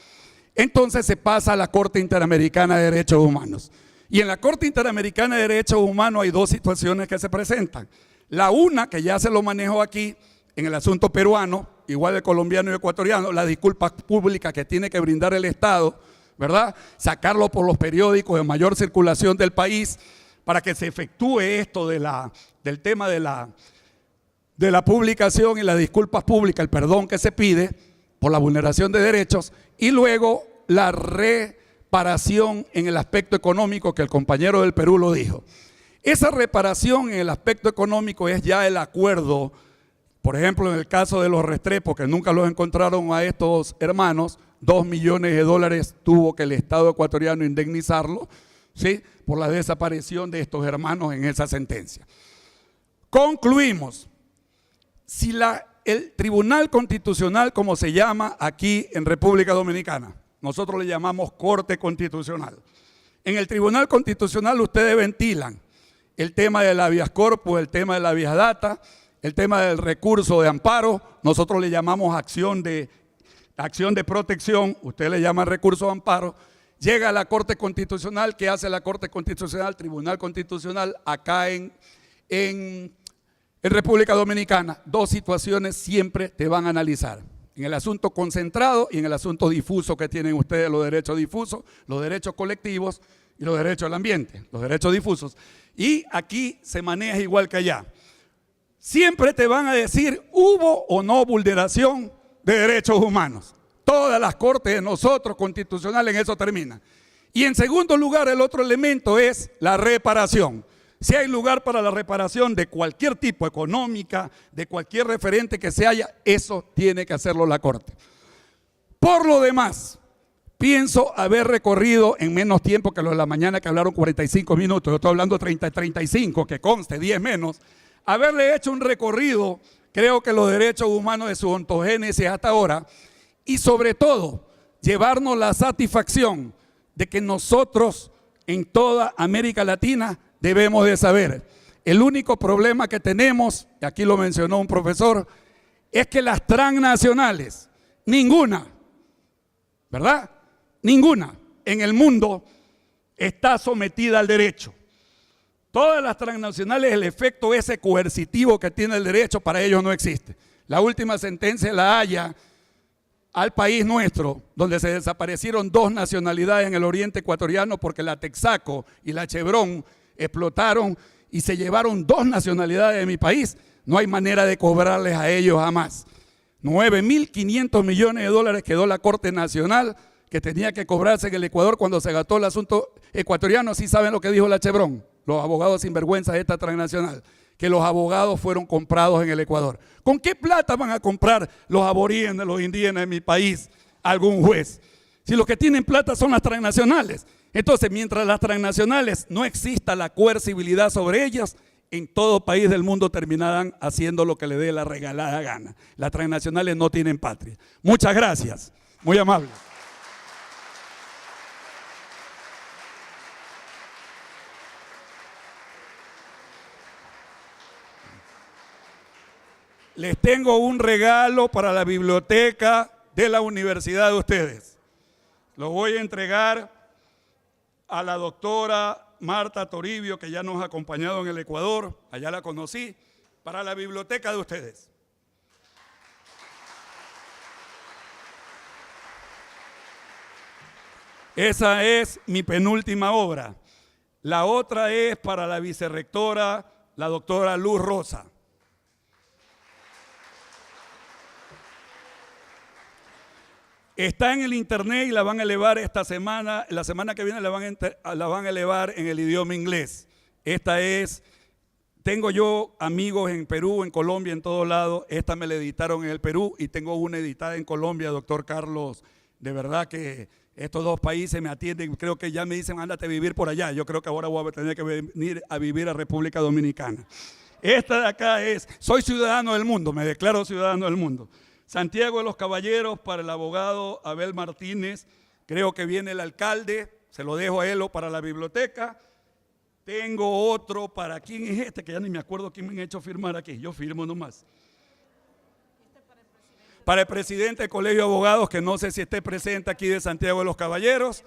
entonces se pasa a la Corte Interamericana de Derechos Humanos. Y en la Corte Interamericana de Derechos Humanos hay dos situaciones que se presentan. La una, que ya se lo manejo aquí, en el asunto peruano, igual de colombiano y ecuatoriano, la disculpa pública que tiene que brindar el Estado, ¿verdad? Sacarlo por los periódicos de mayor circulación del país para que se efectúe esto del tema de la publicación y las disculpas públicas, el perdón que se pide por la vulneración de derechos, y luego la reparación en el aspecto económico, que el compañero del Perú lo dijo. Esa reparación en el aspecto económico es ya el acuerdo, por ejemplo, en el caso de los Restrepo, que nunca los encontraron a estos hermanos, $2 millones tuvo que el Estado ecuatoriano indemnizarlo, ¿sí?, por la desaparición de estos hermanos en esa sentencia. Concluimos. Si el Tribunal Constitucional, como se llama aquí en República Dominicana, nosotros le llamamos Corte Constitucional. En el Tribunal Constitucional ustedes ventilan el tema del habeas corpus, el tema de la habeas data, el tema del recurso de amparo, nosotros le llamamos acción de protección, ustedes le llaman recurso de amparo. Llega a la Corte Constitucional. ¿Qué hace la Corte Constitucional, Tribunal Constitucional, acá en República Dominicana? Dos situaciones siempre te van a analizar. En el asunto concentrado y en el asunto difuso que tienen ustedes, los derechos difusos, los derechos colectivos y los derechos al ambiente, los derechos difusos. Y aquí se maneja igual que allá. Siempre te van a decir, ¿hubo o no vulneración de derechos humanos? Todas las cortes de nosotros constitucionales en eso terminan. Y en segundo lugar, el otro elemento es la reparación. Si hay lugar para la reparación de cualquier tipo, económica, de cualquier referente que se haya, eso tiene que hacerlo la Corte. Por lo demás, pienso haber recorrido en menos tiempo que los de la mañana, que hablaron 45 minutos, yo estoy hablando 35, que conste, 10 menos, haberle hecho un recorrido, creo que los derechos humanos de su ontogénesis hasta ahora, y sobre todo, llevarnos la satisfacción de que nosotros en toda América Latina debemos de saber. El único problema que tenemos, y aquí lo mencionó un profesor, es que las transnacionales, ninguna, ¿verdad? Ninguna en el mundo está sometida al derecho. Todas las transnacionales, el efecto ese coercitivo que tiene el derecho, para ellos no existe. La última sentencia de La Haya al país nuestro, donde se desaparecieron 2 nacionalidades en el oriente ecuatoriano porque la Texaco y la Chevron explotaron y se llevaron 2 nacionalidades de mi país. No hay manera de cobrarles a ellos jamás. 9.500 millones de dólares quedó la Corte Nacional que tenía que cobrarse en el Ecuador cuando se gastó el asunto ecuatoriano. ¿Sí saben lo que dijo la Chevron? Los abogados sinvergüenza de esta transnacional, que los abogados fueron comprados en el Ecuador. ¿Con qué plata van a comprar los aborígenes, los indígenas de mi país algún juez? Si los que tienen plata son las transnacionales. Entonces, mientras las transnacionales no exista la coercibilidad sobre ellas, en todo país del mundo terminarán haciendo lo que le dé la regalada gana. Las transnacionales no tienen patria. Muchas gracias. Muy amable. Les tengo un regalo para la biblioteca de la universidad de ustedes. Lo voy a entregar a la doctora Marta Toribio, que ya nos ha acompañado en el Ecuador, allá la conocí, para la biblioteca de ustedes. Esa es mi penúltima obra. La otra es para la vicerrectora, la doctora Luz Rosa. Está en el internet y la van a elevar esta semana. La semana que viene la van a elevar en el idioma inglés. Esta es, tengo yo amigos en Perú, en Colombia, en todos lados. Esta me la editaron en el Perú y tengo una editada en Colombia, doctor Carlos. De verdad que estos dos países me atienden. Creo que ya me dicen, ándate a vivir por allá. Yo creo que ahora voy a tener que venir a vivir a República Dominicana. Esta de acá es, soy ciudadano del mundo, me declaro ciudadano del mundo. Santiago de los Caballeros para el abogado Abel Martínez. Creo que viene el alcalde, se lo dejo a él o para la biblioteca. Tengo otro para, ¿quién es este? Que ya ni me acuerdo quién me ha hecho firmar aquí, yo firmo nomás. Para el presidente del Colegio de Abogados, que no sé si esté presente aquí de Santiago de los Caballeros.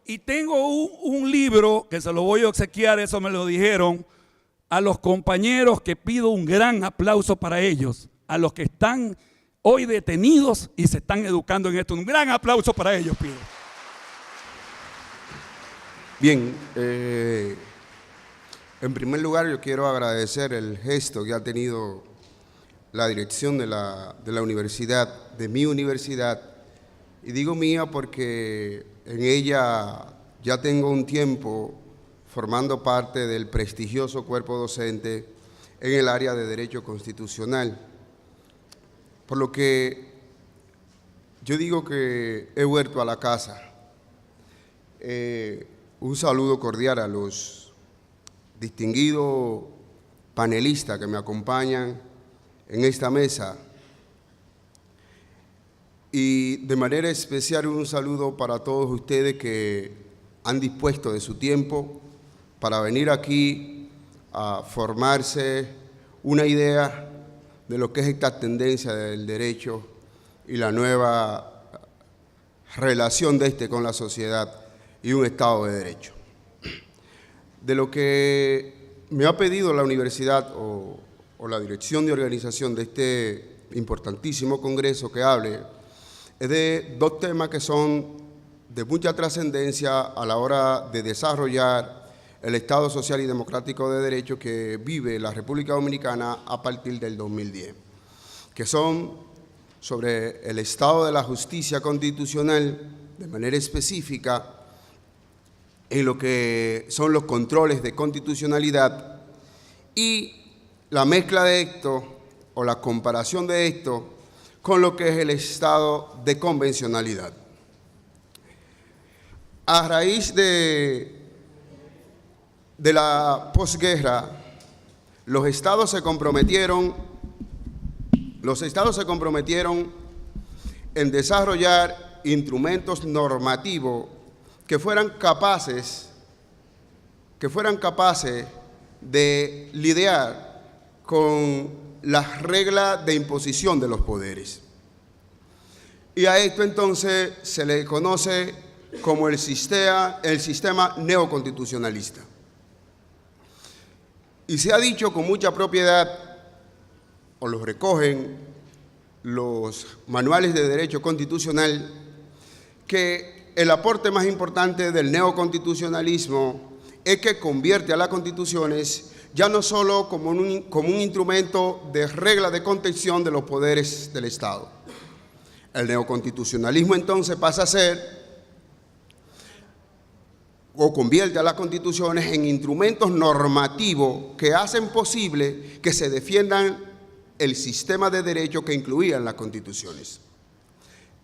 Y tengo un libro que se lo voy a obsequiar, eso me lo dijeron, a los compañeros, que pido un gran aplauso para ellos, a los que están hoy detenidos y se están educando en esto. Un gran aplauso para ellos, pido. Bien, en primer lugar yo quiero agradecer el gesto que ha tenido la dirección de la universidad, de mi universidad, y digo mía porque en ella ya tengo un tiempo formando parte del prestigioso cuerpo docente en el área de Derecho Constitucional. Por lo que yo digo que he vuelto a la casa. Un saludo cordial a los distinguidos panelistas que me acompañan en esta mesa. Y de manera especial un saludo para todos ustedes que han dispuesto de su tiempo para venir aquí a formarse una idea de lo que es esta tendencia del derecho y la nueva relación de este con la sociedad y un Estado de Derecho. De lo que me ha pedido la universidad o la dirección de organización de este importantísimo congreso que hable, es de dos temas que son de mucha trascendencia a la hora de desarrollar el Estado social y democrático de derecho que vive la República Dominicana a partir del 2010, que son sobre el estado de la justicia constitucional, de manera específica, en lo que son los controles de constitucionalidad y la mezcla de esto o la comparación de esto con lo que es el estado de convencionalidad. A raíz de la posguerra, los estados se comprometieron en desarrollar instrumentos normativos que fueran capaces de lidiar con las reglas de imposición de los poderes. Y a esto entonces se le conoce como el sistema neoconstitucionalista. Y se ha dicho con mucha propiedad, o lo recogen los manuales de derecho constitucional, que el aporte más importante del neoconstitucionalismo es que convierte a las constituciones ya no solo como un instrumento de regla de contención de los poderes del Estado. El neoconstitucionalismo entonces pasa a ser o convierte a las constituciones en instrumentos normativos que hacen posible que se defiendan el sistema de derecho que incluían las constituciones.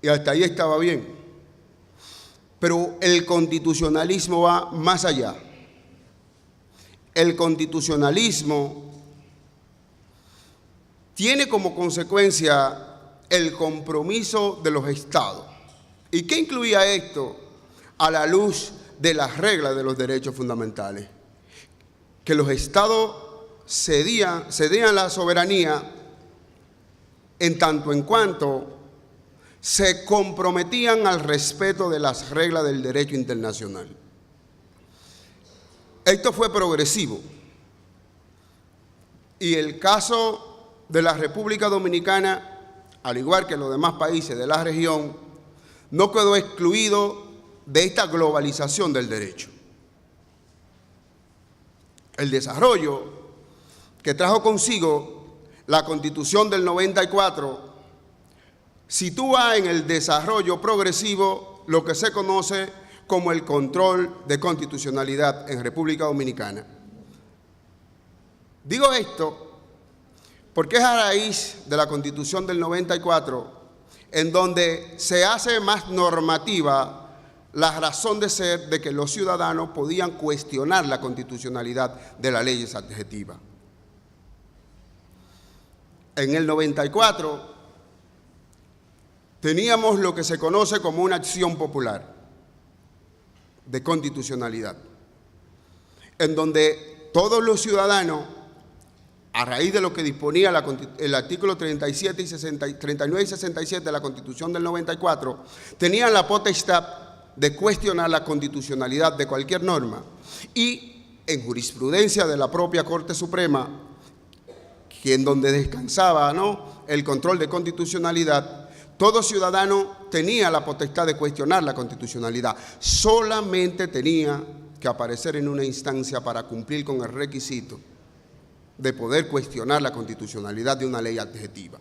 Y hasta ahí estaba bien. Pero el constitucionalismo va más allá. El constitucionalismo tiene como consecuencia el compromiso de los estados. ¿Y qué incluía esto a la luz de las reglas de los derechos fundamentales? Que los estados cedían la soberanía en tanto en cuanto se comprometían al respeto de las reglas del derecho internacional. Esto fue progresivo. Y el caso de la República Dominicana, al igual que los demás países de la región, no quedó excluido de esta globalización del derecho. El desarrollo que trajo consigo la Constitución del 94 sitúa en el desarrollo progresivo lo que se conoce como el control de constitucionalidad en República Dominicana. Digo esto porque es a raíz de la Constitución del 94 en donde se hace más normativa la razón de ser de que los ciudadanos podían cuestionar la constitucionalidad de las leyes adjetivas. En el 94 teníamos lo que se conoce como una acción popular de constitucionalidad, en donde todos los ciudadanos, a raíz de lo que disponía el artículo 37 y 39 y 67 de la Constitución del 94, tenían la potestad de cuestionar la constitucionalidad de cualquier norma. Y en jurisprudencia de la propia Corte Suprema, en donde descansaba, ¿no?, el control de constitucionalidad, todo ciudadano tenía la potestad de cuestionar la constitucionalidad. Solamente tenía que aparecer en una instancia para cumplir con el requisito de poder cuestionar la constitucionalidad de una ley adjetiva.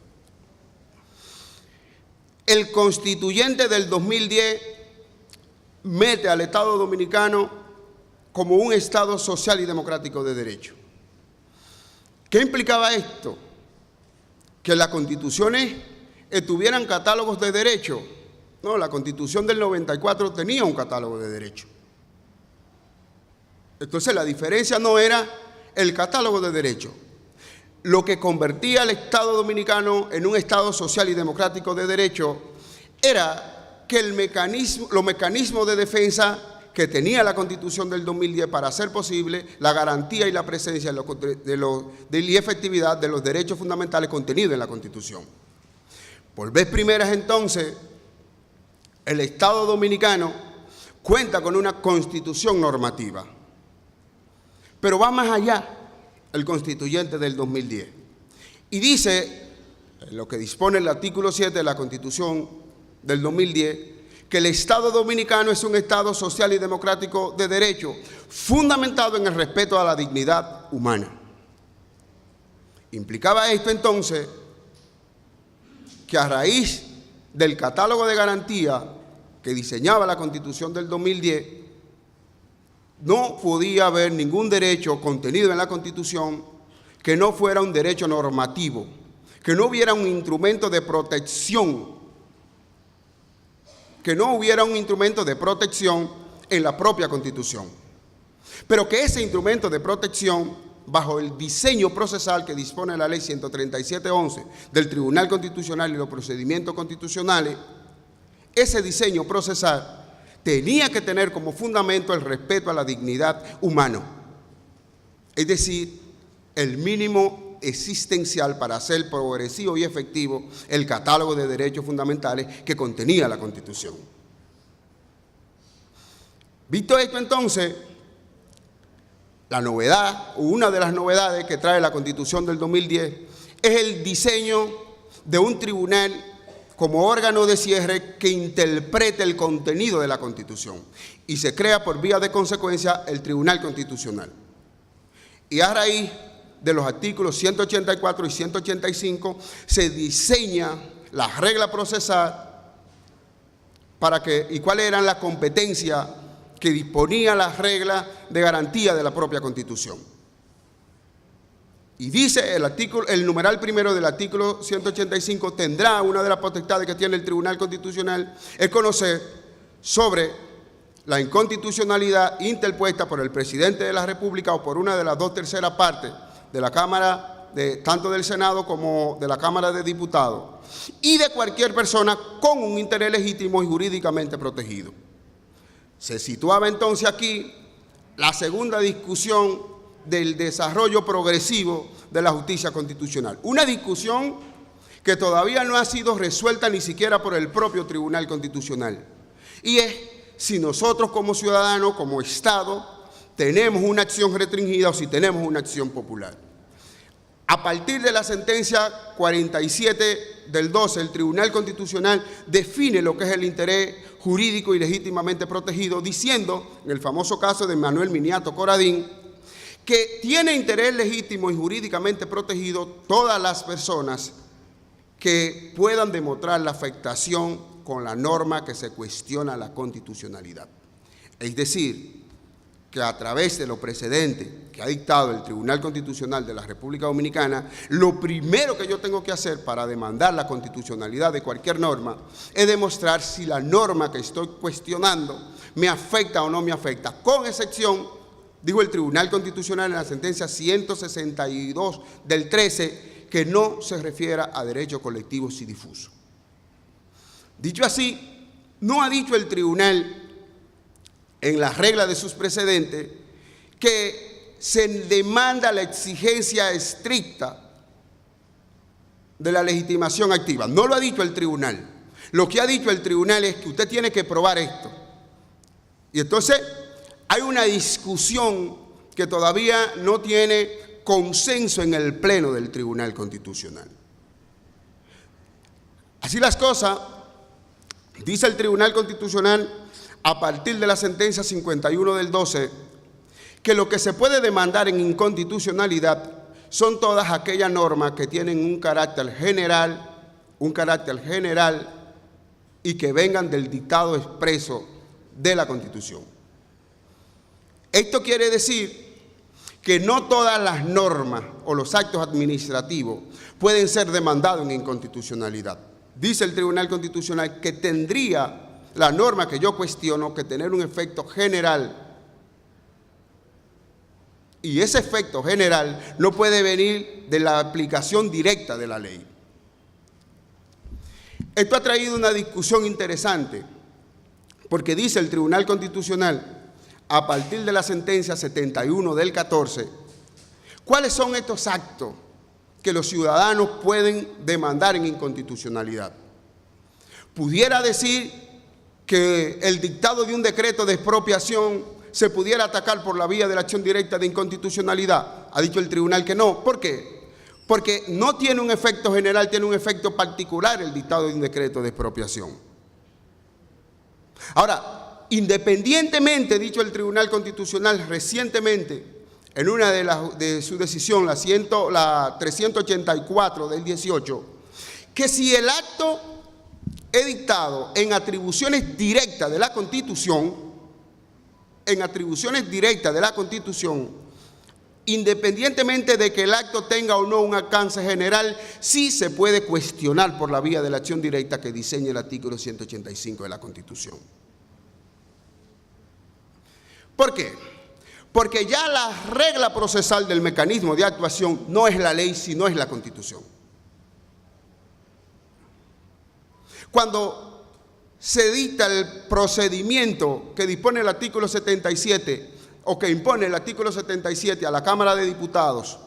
El constituyente del 2010 mete al Estado dominicano como un Estado social y democrático de derecho. ¿Qué implicaba esto? Que las constituciones tuvieran catálogos de derecho. No, la Constitución del 94 tenía un catálogo de derecho. Entonces la diferencia no era el catálogo de derecho. Lo que convertía al Estado dominicano en un Estado social y democrático de derecho era que los mecanismos de defensa que tenía la Constitución del 2010 para hacer posible la garantía y la presencia y efectividad de los derechos fundamentales contenidos en la Constitución. Por vez primera, entonces, el Estado dominicano cuenta con una constitución normativa. Pero va más allá el constituyente del 2010. Y dice, lo que dispone el artículo 7 de la Constitución del 2010, que el Estado dominicano es un Estado social y democrático de derecho, fundamentado en el respeto a la dignidad humana. Implicaba esto entonces que a raíz del catálogo de garantía que diseñaba la Constitución del 2010, no podía haber ningún derecho contenido en la Constitución que no fuera un derecho normativo, que no hubiera un instrumento de protección, en la propia Constitución. Pero que ese instrumento de protección, bajo el diseño procesal que dispone la Ley 137-11 del Tribunal Constitucional y los procedimientos constitucionales, ese diseño procesal tenía que tener como fundamento el respeto a la dignidad humana, es decir, el mínimo existencial para hacer progresivo y efectivo el catálogo de derechos fundamentales que contenía la Constitución. Visto esto, entonces, la novedad, o una de las novedades que trae la Constitución del 2010, es el diseño de un tribunal como órgano de cierre que interprete el contenido de la Constitución, y se crea por vía de consecuencia el Tribunal Constitucional. Y a raíz de los artículos 184 y 185 se diseña la regla procesal y cuáles eran las competencias que disponía las reglas de garantía de la propia Constitución. Y dice el numeral primero del artículo 185, tendrá una de las potestades que tiene el Tribunal Constitucional es conocer sobre la inconstitucionalidad interpuesta por el presidente de la República o por una de las 2/3 partes de la Cámara, tanto del Senado como de la Cámara de Diputados, y de cualquier persona con un interés legítimo y jurídicamente protegido. Se situaba entonces aquí la segunda discusión del desarrollo progresivo de la justicia constitucional. Una discusión que todavía no ha sido resuelta ni siquiera por el propio Tribunal Constitucional. Y es si nosotros como ciudadanos, como Estado, tenemos una acción restringida o si tenemos una acción popular. A partir de la sentencia 47 del 12, el Tribunal Constitucional define lo que es el interés jurídico y legítimamente protegido, diciendo, en el famoso caso de Manuel Miniato Corradín, que tiene interés legítimo y jurídicamente protegido todas las personas que puedan demostrar la afectación con la norma que se cuestiona la constitucionalidad. Es decir, que a través de los precedentes que ha dictado el Tribunal Constitucional de la República Dominicana, lo primero que yo tengo que hacer para demandar la constitucionalidad de cualquier norma es demostrar si la norma que estoy cuestionando me afecta o no me afecta, con excepción, digo el Tribunal Constitucional en la sentencia 162 del 13, que no se refiera a derechos colectivos y difusos. Dicho así, no ha dicho el Tribunal en la regla de sus precedentes que se demanda la exigencia estricta de la legitimación activa. No lo ha dicho el Tribunal. Lo que ha dicho el Tribunal es que usted tiene que probar esto. Y entonces hay una discusión que todavía no tiene consenso en el Pleno del Tribunal Constitucional. Así las cosas, dice el Tribunal Constitucional a partir de la sentencia 51 del 12, que lo que se puede demandar en inconstitucionalidad son todas aquellas normas que tienen un carácter general y que vengan del dictado expreso de la Constitución. Esto quiere decir que no todas las normas o los actos administrativos pueden ser demandados en inconstitucionalidad. Dice el Tribunal Constitucional que tendría la norma que yo cuestiono que tener un efecto general. Y ese efecto general no puede venir de la aplicación directa de la ley. Esto ha traído una discusión interesante, porque dice el Tribunal Constitucional, a partir de la sentencia 71 del 14, ¿cuáles son estos actos que los ciudadanos pueden demandar en inconstitucionalidad? Pudiera decir que el dictado de un decreto de expropiación se pudiera atacar por la vía de la acción directa de inconstitucionalidad. Ha dicho el tribunal que no. ¿Por qué? Porque no tiene un efecto general, tiene un efecto particular el dictado de un decreto de expropiación. Ahora, independientemente, dicho el Tribunal Constitucional recientemente, en una de su decisión, la 384 del 18, que si el acto es dictado en atribuciones directas de la Constitución, independientemente de que el acto tenga o no un alcance general, sí se puede cuestionar por la vía de la acción directa que diseña el artículo 185 de la Constitución. ¿Por qué? Porque ya la regla procesal del mecanismo de actuación no es la ley, sino es la Constitución. Cuando se dicta el procedimiento que dispone el artículo 77 o que impone el artículo 77 a la Cámara de Diputados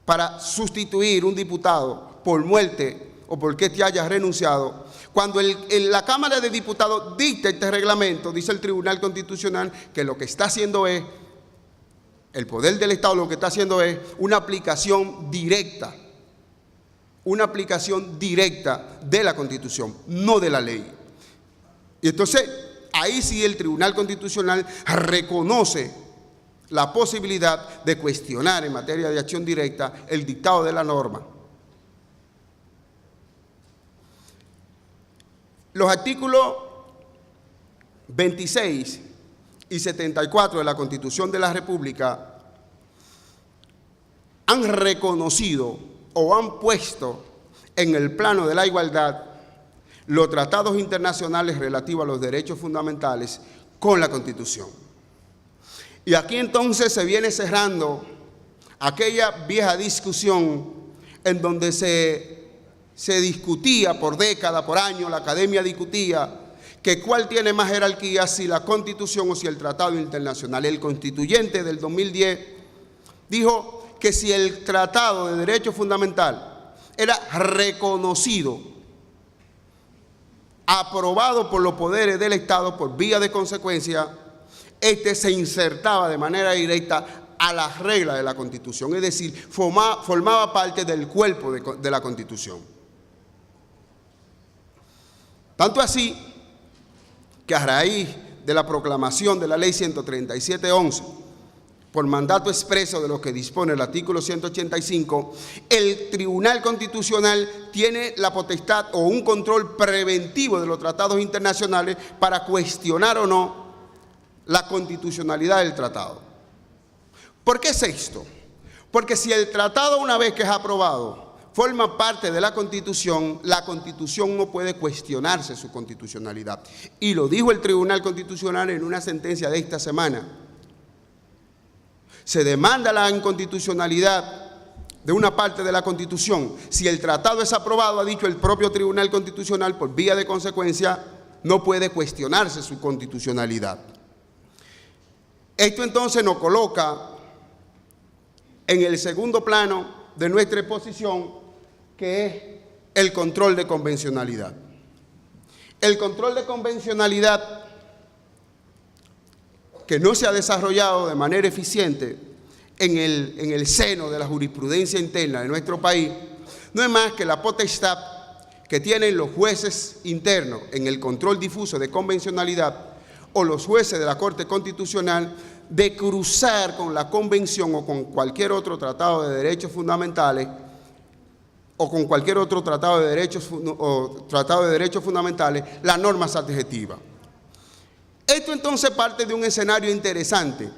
para sustituir un diputado por muerte o porque éste haya renunciado, cuando la Cámara de Diputados dicta este reglamento, dice el Tribunal Constitucional que lo que está haciendo es, el poder del Estado lo que está haciendo es una aplicación directa de la Constitución, no de la ley. Y entonces, ahí sí el Tribunal Constitucional reconoce la posibilidad de cuestionar en materia de acción directa el dictado de la norma. Los artículos 26 y 74 de la Constitución de la República han reconocido o han puesto en el plano de la igualdad los tratados internacionales relativos a los derechos fundamentales con la Constitución. Y aquí entonces se viene cerrando aquella vieja discusión en donde se discutía por década, por año, la academia discutía que cuál tiene más jerarquía, si la Constitución o si el Tratado Internacional. El constituyente del 2010 dijo que si el Tratado de Derecho Fundamental era reconocido, aprobado por los poderes del Estado por vía de consecuencia, este se insertaba de manera directa a las reglas de la Constitución, es decir, formaba parte del cuerpo de la Constitución. Tanto así que a raíz de la proclamación de la Ley 137-11, por mandato expreso de lo que dispone el artículo 185, el Tribunal Constitucional tiene la potestad o un control preventivo de los tratados internacionales para cuestionar o no la constitucionalidad del tratado. ¿Por qué es esto? Porque si el tratado, una vez que es aprobado, forma parte de la Constitución no puede cuestionarse su constitucionalidad. Y lo dijo el Tribunal Constitucional en una sentencia de esta semana. Se demanda la inconstitucionalidad de una parte de la Constitución. Si el tratado es aprobado, ha dicho el propio Tribunal Constitucional, por vía de consecuencia, no puede cuestionarse su constitucionalidad. Esto entonces nos coloca en el segundo plano de nuestra exposición, que es el control de convencionalidad. El control de convencionalidad que no se ha desarrollado de manera eficiente en el seno de la jurisprudencia interna de nuestro país, no es más que la potestad que tienen los jueces internos en el control difuso de convencionalidad o los jueces de la Corte Constitucional de cruzar con la Convención o con cualquier otro tratado de derechos fundamentales o con cualquier otro tratado de derechos fundamentales las normas adjetivas. Esto entonces parte de un escenario interesante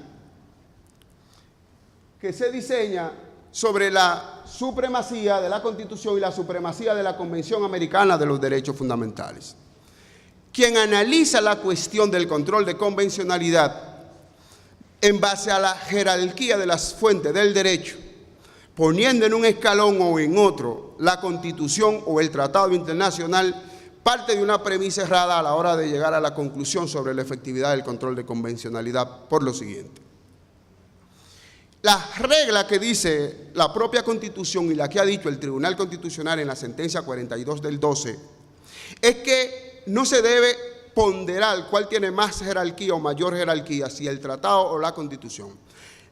que se diseña sobre la supremacía de la Constitución y la supremacía de la Convención Americana de los Derechos Fundamentales. Quien analiza la cuestión del control de convencionalidad en base a la jerarquía de las fuentes del derecho, poniendo en un escalón o en otro la Constitución o el Tratado Internacional, parte de una premisa errada a la hora de llegar a la conclusión sobre la efectividad del control de convencionalidad por lo siguiente. La regla que dice la propia Constitución y la que ha dicho el Tribunal Constitucional en la sentencia 42 del 12 es que no se debe ponderar cuál tiene más jerarquía o mayor jerarquía, si el tratado o la Constitución.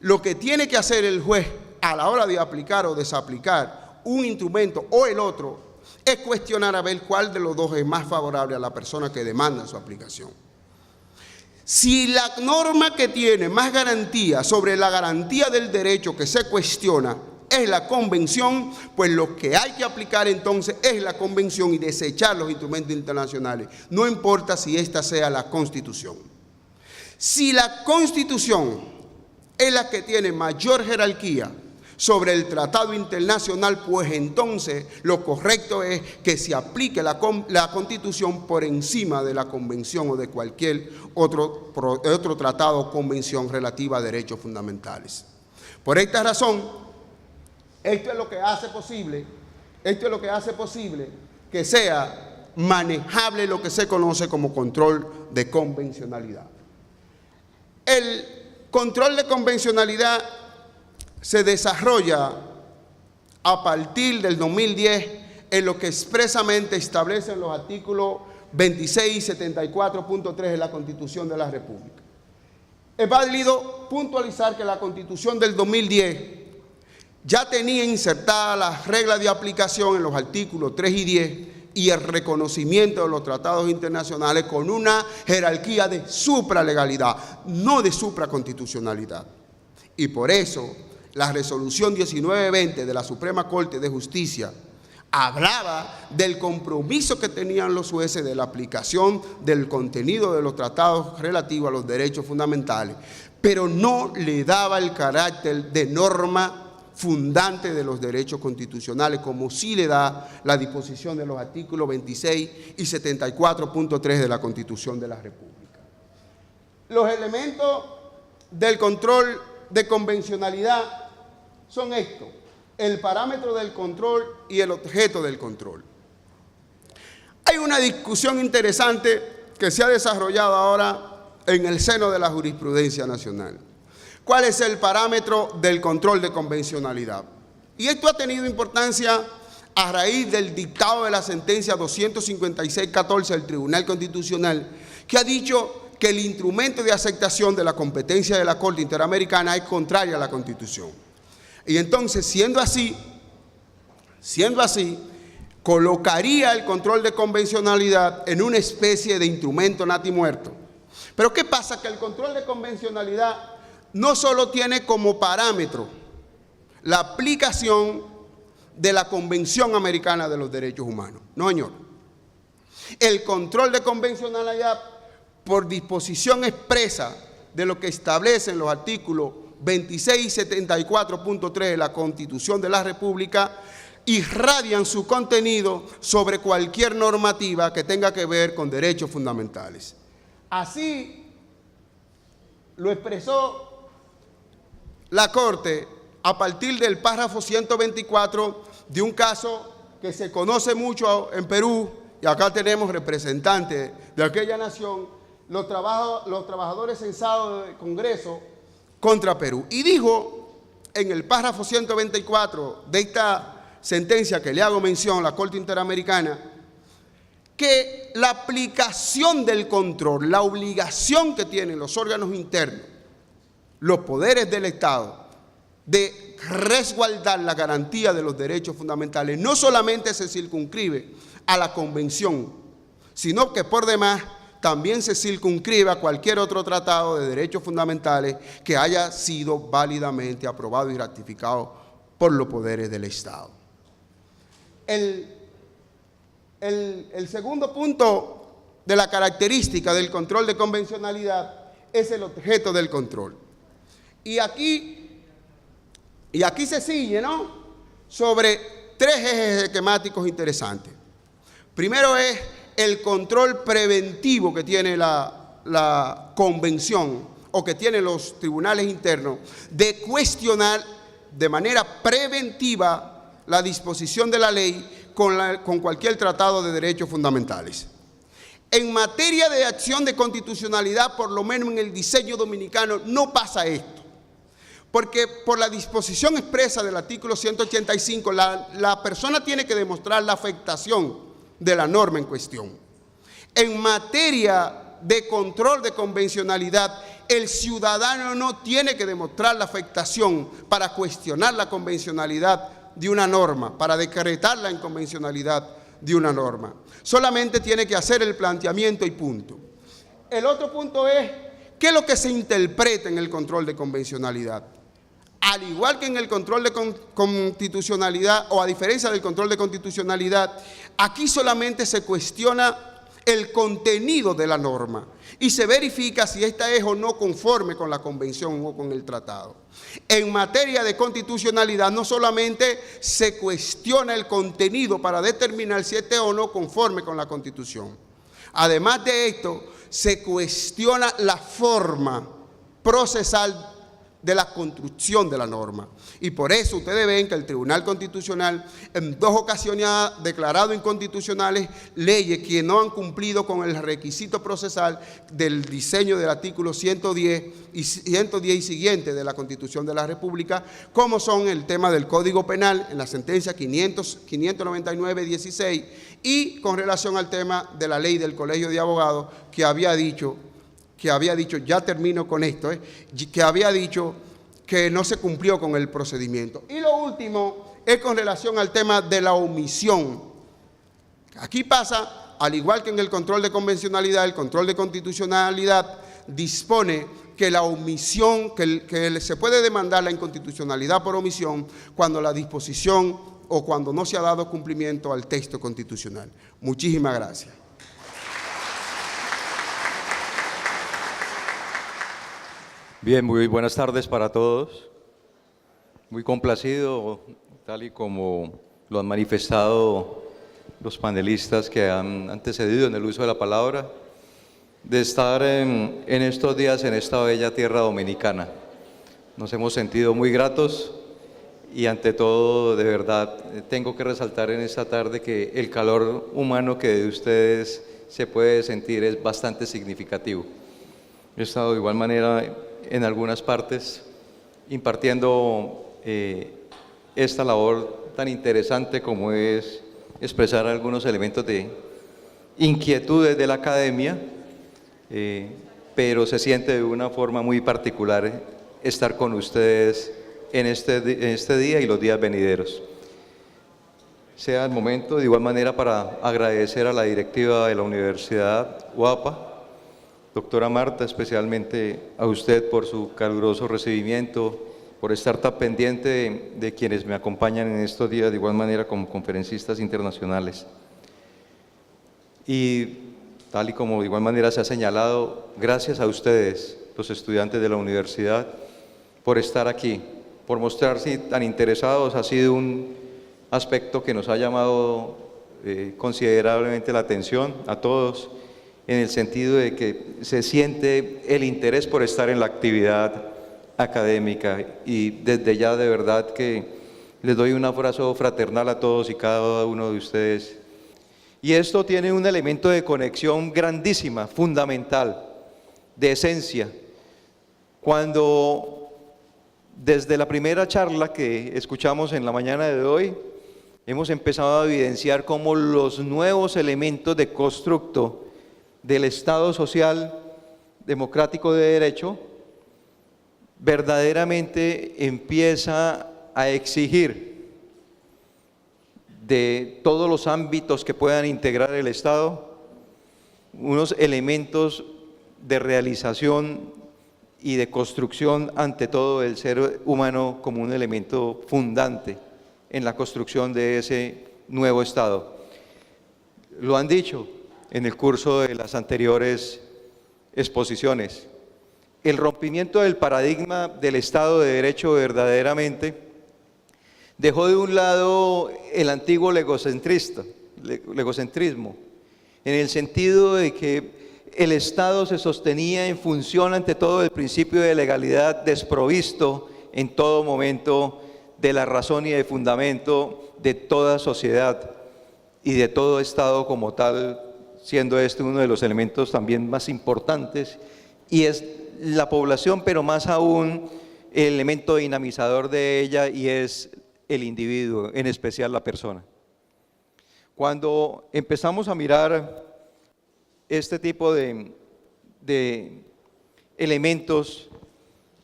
Lo que tiene que hacer el juez a la hora de aplicar o desaplicar un instrumento o el otro es cuestionar a ver cuál de los dos es más favorable a la persona que demanda su aplicación. Si la norma que tiene más garantía sobre la garantía del derecho que se cuestiona es la Convención, pues lo que hay que aplicar entonces es la Convención y desechar los instrumentos internacionales, no importa si esta sea la Constitución. Si la Constitución es la que tiene mayor jerarquía sobre el tratado internacional, pues entonces lo correcto es que se aplique la Constitución por encima de la Convención o de cualquier otro tratado o convención relativa a derechos fundamentales. Por esta razón, esto es lo que hace posible que sea manejable lo que se conoce como control de convencionalidad. El control de convencionalidad se desarrolla a partir del 2010 en lo que expresamente establecen los artículos 26 y 74.3 de la Constitución de la República. Es válido puntualizar que la Constitución del 2010 ya tenía insertadas las reglas de aplicación en los artículos 3 y 10 y el reconocimiento de los tratados internacionales con una jerarquía de supralegalidad, no de supraconstitucionalidad. Y por eso la resolución 1920 de la Suprema Corte de Justicia hablaba del compromiso que tenían los jueces de la aplicación del contenido de los tratados relativos a los derechos fundamentales, pero no le daba el carácter de norma fundante de los derechos constitucionales, como sí le da la disposición de los artículos 26 y 74.3 de la Constitución de la República. Los elementos del control de convencionalidad son estos: el parámetro del control y el objeto del control. Hay una discusión interesante que se ha desarrollado ahora en el seno de la jurisprudencia nacional. ¿Cuál es el parámetro del control de convencionalidad? Y esto ha tenido importancia a raíz del dictado de la sentencia 256-14 del Tribunal Constitucional, que ha dicho que el instrumento de aceptación de la competencia de la Corte Interamericana es contraria a la Constitución. Y entonces, siendo así, colocaría el control de convencionalidad en una especie de instrumento natimuerto. Pero ¿qué pasa? Que el control de convencionalidad no solo tiene como parámetro la aplicación de la Convención Americana de los Derechos Humanos. No, señor. El control de convencionalidad, por disposición expresa de lo que establecen los artículos 26 y 74.3 de la Constitución de la República, irradian su contenido sobre cualquier normativa que tenga que ver con derechos fundamentales. Así lo expresó la Corte a partir del párrafo 124 de un caso que se conoce mucho en Perú, y acá tenemos representantes de aquella nación, los trabajadores censados del Congreso contra Perú. Y dijo en el párrafo 124 de esta sentencia que le hago mención, la Corte Interamericana, que la aplicación del control, la obligación que tienen los órganos internos, los poderes del Estado, de resguardar la garantía de los derechos fundamentales, no solamente se circunscribe a la Convención, sino que por demás también se circunscribe a cualquier otro tratado de derechos fundamentales que haya sido válidamente aprobado y ratificado por los poderes del Estado. El segundo punto de la característica del control de convencionalidad es el objeto del control. Y aquí se sigue, ¿no?, sobre tres ejes esquemáticos interesantes. Primero es el control preventivo que tiene la Convención o que tienen los tribunales internos de cuestionar de manera preventiva la disposición de la ley con cualquier tratado de derechos fundamentales. En materia de acción de constitucionalidad, por lo menos en el diseño dominicano, no pasa esto. Porque por la disposición expresa del artículo 185, la persona tiene que demostrar la afectación de la norma en cuestión. En materia de control de convencionalidad, el ciudadano no tiene que demostrar la afectación para cuestionar la convencionalidad de una norma, para decretar la inconvencionalidad de una norma. Solamente tiene que hacer el planteamiento y punto. El otro punto es, ¿qué es lo que se interpreta en el control de convencionalidad? Al igual que en el control de constitucionalidad, o a diferencia del control de constitucionalidad, aquí solamente se cuestiona el contenido de la norma y se verifica si esta es o no conforme con la convención o con el tratado. En materia de constitucionalidad no solamente se cuestiona el contenido para determinar si este es o no conforme con la Constitución. Además de esto, se cuestiona la forma procesal de la construcción de la norma. Y por eso ustedes ven que el Tribunal Constitucional en 2 ocasiones ha declarado inconstitucionales leyes que no han cumplido con el requisito procesal del diseño del artículo 110 y siguiente de la Constitución de la República, como son el tema del Código Penal en la sentencia 599-16 y con relación al tema de la ley del Colegio de Abogados que había dicho, ya termino con esto, que había dicho que no se cumplió con el procedimiento. Y lo último es con relación al tema de la omisión. Aquí pasa, al igual que en el control de convencionalidad, el control de constitucionalidad dispone que la omisión, que se puede demandar la inconstitucionalidad por omisión cuando la disposición o cuando no se ha dado cumplimiento al texto constitucional. Muchísimas gracias. Bien, muy buenas tardes para todos. Muy complacido, tal y como lo han manifestado los panelistas que han antecedido en el uso de la palabra, de estar en estos días en esta bella tierra dominicana. Nos hemos sentido muy gratos y ante todo, de verdad, tengo que resaltar en esta tarde que el calor humano que de ustedes se puede sentir es bastante significativo. He estado de igual manera en algunas partes impartiendo esta labor tan interesante como es expresar algunos elementos de inquietudes de la academia, pero se siente de una forma muy particular estar con ustedes en este día y los días venideros. Sea el momento de igual manera para agradecer a la directiva de la Universidad UAPA, doctora Marta, especialmente a usted por su caluroso recibimiento, por estar tan pendiente de quienes me acompañan en estos días, de igual manera como conferencistas internacionales. Y tal y como de igual manera se ha señalado, gracias a ustedes, los estudiantes de la universidad, por estar aquí, por mostrarse tan interesados. Ha sido un aspecto que nos ha llamado considerablemente la atención a todos, en el sentido de que se siente el interés por estar en la actividad académica, y desde ya de verdad que les doy un abrazo fraternal a todos y cada uno de ustedes. Y esto tiene un elemento de conexión grandísima, fundamental, de esencia. Cuando desde la primera charla que escuchamos en la mañana de hoy, hemos empezado a evidenciar cómo los nuevos elementos de constructo del Estado social democrático de derecho verdaderamente empieza a exigir de todos los ámbitos que puedan integrar el Estado unos elementos de realización y de construcción ante todo del ser humano como un elemento fundante en la construcción de ese nuevo Estado. Lo han dicho en el curso de las anteriores exposiciones. El rompimiento del paradigma del Estado de Derecho verdaderamente dejó de un lado el antiguo legocentrismo, en el sentido de que el Estado se sostenía en función ante todo del principio de legalidad, desprovisto en todo momento de la razón y de fundamento de toda sociedad y de todo Estado como tal, siendo este uno de los elementos también más importantes, y es la población, pero más aún el elemento dinamizador de ella, y es el individuo, en especial la persona. Cuando empezamos a mirar este tipo de elementos,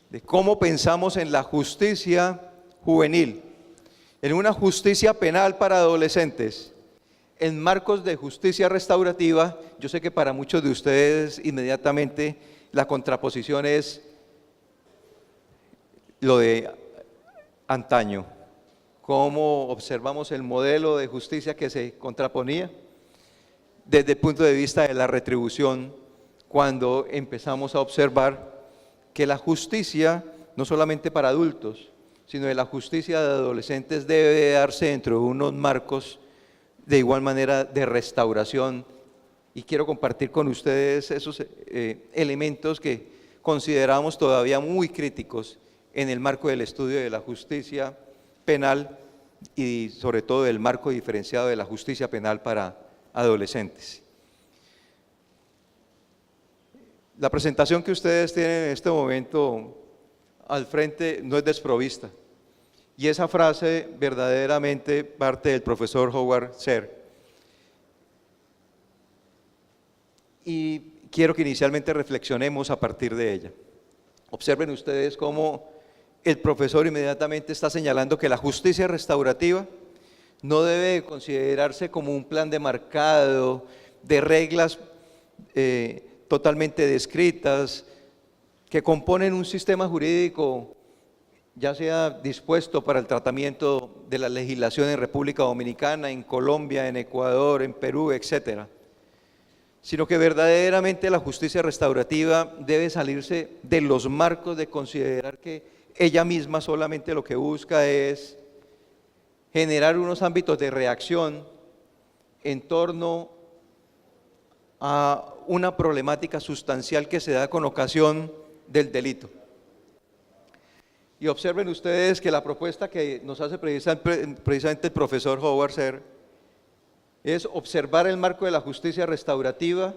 de cómo pensamos en la justicia juvenil, en una justicia penal para adolescentes, en marcos de justicia restaurativa, yo sé que para muchos de ustedes inmediatamente la contraposición es lo de antaño, cómo observamos el modelo de justicia que se contraponía desde el punto de vista de la retribución, cuando empezamos a observar que la justicia, no solamente para adultos, sino de la justicia de adolescentes, debe darse dentro de unos marcos de igual manera de restauración. Y quiero compartir con ustedes esos elementos que consideramos todavía muy críticos en el marco del estudio de la justicia penal y sobre todo del marco diferenciado de la justicia penal para adolescentes. La presentación que ustedes tienen en este momento al frente no es desprovista, y esa frase verdaderamente parte del profesor Howard Sher. Y quiero que inicialmente reflexionemos a partir de ella. Observen ustedes cómo el profesor inmediatamente está señalando que la justicia restaurativa no debe considerarse como un plan demarcado de reglas totalmente descritas que componen un sistema jurídico ya sea dispuesto para el tratamiento de la legislación en República Dominicana, en Colombia, en Ecuador, en Perú, etcétera, sino que verdaderamente la justicia restaurativa debe salirse de los marcos de considerar que ella misma solamente lo que busca es generar unos ámbitos de reacción en torno a una problemática sustancial que se da con ocasión del delito. Y observen ustedes que la propuesta que nos hace precisamente el profesor Howard Ser es observar el marco de la justicia restaurativa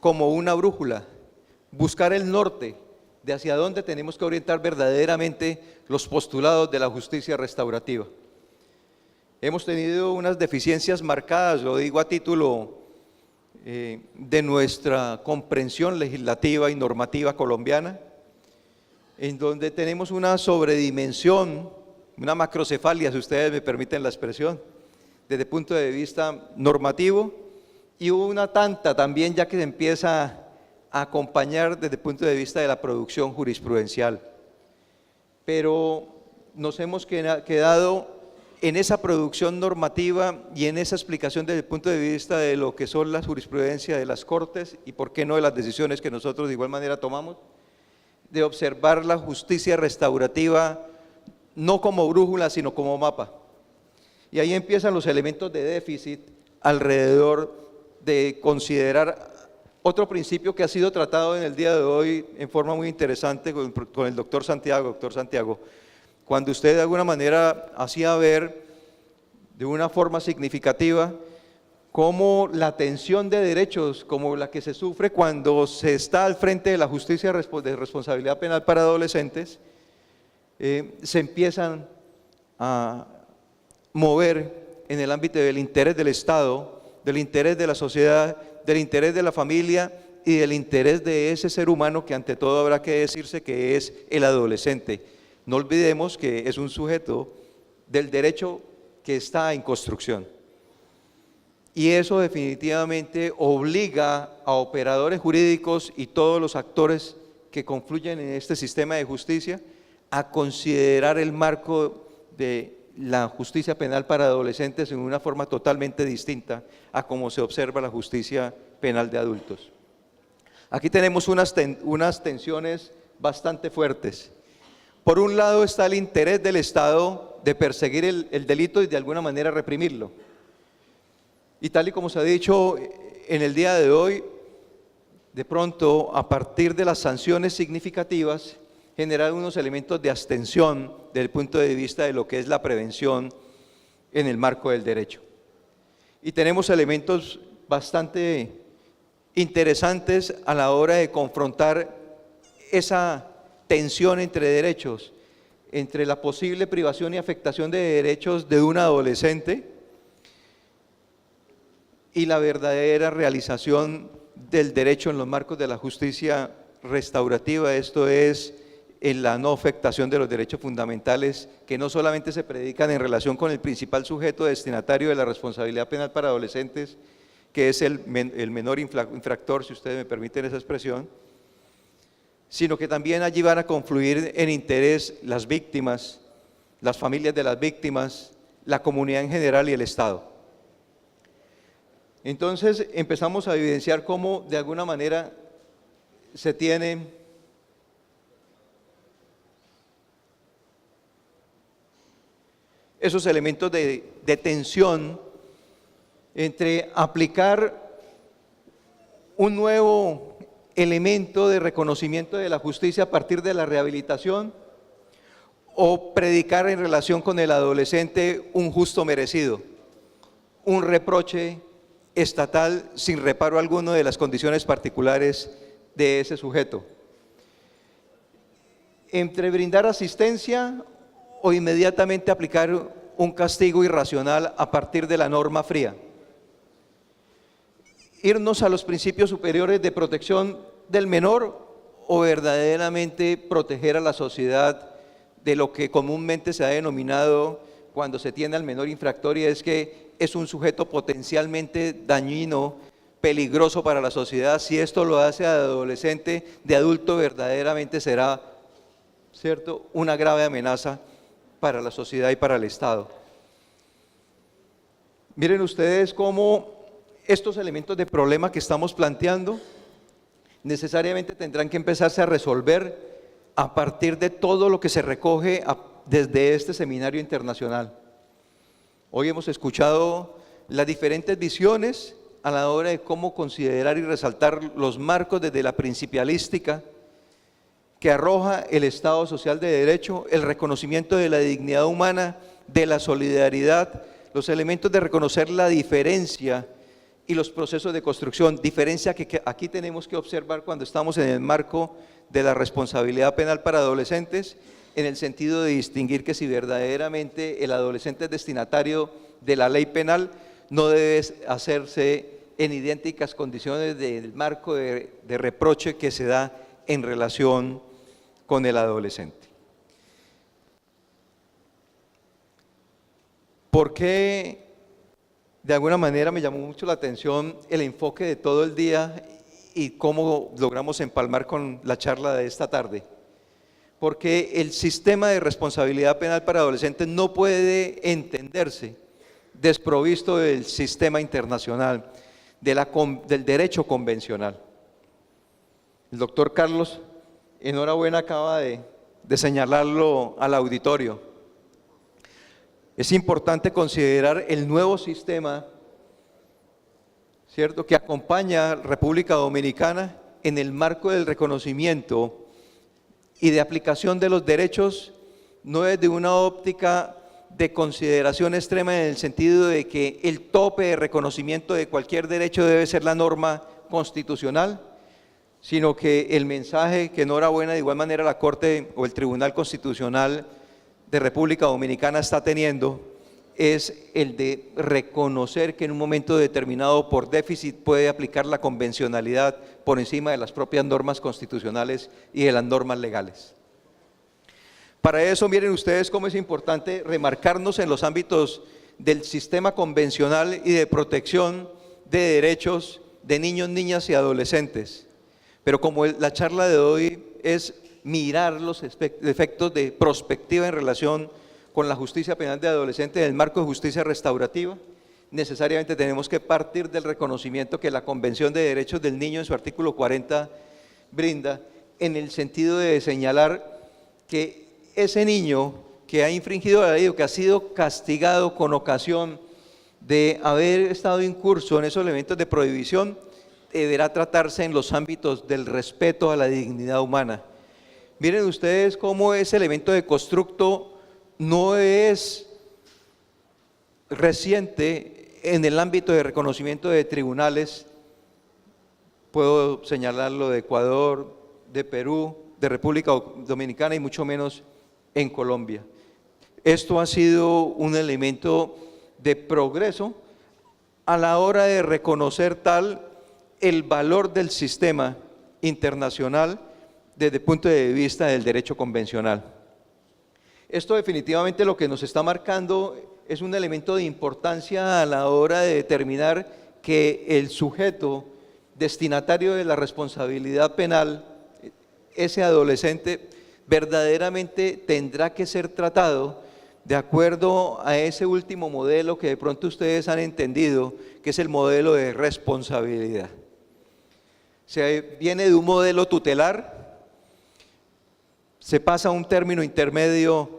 como una brújula, buscar el norte de hacia dónde tenemos que orientar verdaderamente los postulados de la justicia restaurativa. Hemos tenido unas deficiencias marcadas, lo digo a título de nuestra comprensión legislativa y normativa colombiana, en donde tenemos una sobredimensión, una macrocefalia, si ustedes me permiten la expresión, desde el punto de vista normativo, y hubo una tanta también ya que se empieza a acompañar desde el punto de vista de la producción jurisprudencial. Pero nos hemos quedado en esa producción normativa y en esa explicación desde el punto de vista de lo que son las jurisprudencias de las Cortes y por qué no de las decisiones que nosotros de igual manera tomamos, de observar la justicia restaurativa no como brújula, sino como mapa. Y ahí empiezan los elementos de déficit alrededor de considerar otro principio que ha sido tratado en el día de hoy en forma muy interesante con el doctor Santiago. Doctor Santiago, cuando usted de alguna manera hacía ver de una forma significativa cómo la tensión de derechos, como la que se sufre cuando se está al frente de la justicia de responsabilidad penal para adolescentes, se empiezan a mover en el ámbito del interés del Estado, del interés de la sociedad, del interés de la familia y del interés de ese ser humano que ante todo habrá que decirse que es el adolescente. No olvidemos que es un sujeto del derecho que está en construcción. Y eso definitivamente obliga a operadores jurídicos y todos los actores que confluyen en este sistema de justicia a considerar el marco de la justicia penal para adolescentes en una forma totalmente distinta a cómo se observa la justicia penal de adultos. Aquí tenemos unas tensiones bastante fuertes. Por un lado está el interés del Estado de perseguir el delito y de alguna manera reprimirlo. Y tal y como se ha dicho en el día de hoy, de pronto a partir de las sanciones significativas, generar unos elementos de abstención desde el punto de vista de lo que es la prevención en el marco del derecho. Y tenemos elementos bastante interesantes a la hora de confrontar esa tensión entre derechos, entre la posible privación y afectación de derechos de un adolescente y la verdadera realización del derecho en los marcos de la justicia restaurativa, esto es en la no afectación de los derechos fundamentales que no solamente se predican en relación con el principal sujeto destinatario de la responsabilidad penal para adolescentes, que es el menor infractor, si ustedes me permiten esa expresión, sino que también allí van a confluir en interés las víctimas, las familias de las víctimas, la comunidad en general y el Estado. Entonces empezamos a evidenciar cómo de alguna manera se tiene esos elementos de tensión entre aplicar un nuevo elemento de reconocimiento de la justicia a partir de la rehabilitación o predicar en relación con el adolescente un justo merecido, un reproche estatal sin reparo alguno de las condiciones particulares de ese sujeto. Entre brindar asistencia o inmediatamente aplicar un castigo irracional a partir de la norma fría. Irnos a los principios superiores de protección del menor o verdaderamente proteger a la sociedad de lo que comúnmente se ha denominado cuando se tiene al menor infractor y es que es un sujeto potencialmente dañino, peligroso para la sociedad. Si esto lo hace de adolescente, de adulto verdaderamente será ¿cierto?, una grave amenaza para la sociedad y para el Estado. Miren ustedes cómo estos elementos de problema que estamos planteando necesariamente tendrán que empezarse a resolver a partir de todo lo que se recoge desde este seminario internacional. Hoy hemos escuchado las diferentes visiones a la hora de cómo considerar y resaltar los marcos desde la principialística que arroja el Estado social de derecho, el reconocimiento de la dignidad humana, de la solidaridad, los elementos de reconocer la diferencia y los procesos de construcción, diferencia que aquí tenemos que observar cuando estamos en el marco de la responsabilidad penal para adolescentes, en el sentido de distinguir que si verdaderamente el adolescente es destinatario de la ley penal, no debe hacerse en idénticas condiciones del marco de reproche que se da en relación con el adolescente. ¿Por qué? De alguna manera me llamó mucho la atención el enfoque de todo el día y cómo logramos empalmar con la charla de esta tarde. Porque el sistema de responsabilidad penal para adolescentes no puede entenderse desprovisto del sistema internacional, del derecho convencional. El doctor Carlos, enhorabuena, acaba de señalarlo al auditorio. Es importante considerar el nuevo sistema, ¿cierto?, que acompaña a República Dominicana en el marco del reconocimiento y de aplicación de los derechos, no desde una óptica de consideración extrema en el sentido de que el tope de reconocimiento de cualquier derecho debe ser la norma constitucional, sino que el mensaje que enhorabuena de igual manera la Corte o el Tribunal Constitucional de República Dominicana está teniendo es el de reconocer que en un momento determinado por déficit puede aplicar la convencionalidad por encima de las propias normas constitucionales y de las normas legales. Para eso miren ustedes cómo es importante remarcarnos en los ámbitos del sistema convencional y de protección de derechos de niños, niñas y adolescentes. Pero como la charla de hoy es mirar los efectos de prospectiva en relación con la justicia penal de adolescentes en el marco de justicia restaurativa, necesariamente tenemos que partir del reconocimiento que la Convención de Derechos del Niño en su artículo 40 brinda, en el sentido de señalar que ese niño que ha infringido la ley o que ha sido castigado con ocasión de haber estado incurso en esos elementos de prohibición, deberá tratarse en los ámbitos del respeto a la dignidad humana. Miren ustedes cómo ese elemento de constructo no es reciente en el ámbito de reconocimiento de tribunales. Puedo señalarlo de Ecuador, de Perú, de República Dominicana y mucho menos en Colombia. Esto ha sido un elemento de progreso a la hora de reconocer el valor del sistema internacional desde el punto de vista del derecho convencional. Esto definitivamente lo que nos está marcando es un elemento de importancia a la hora de determinar que el sujeto destinatario de la responsabilidad penal, ese adolescente, verdaderamente tendrá que ser tratado de acuerdo a ese último modelo que de pronto ustedes han entendido, que es el modelo de responsabilidad. Se viene de un modelo tutelar, se pasa a un término intermedio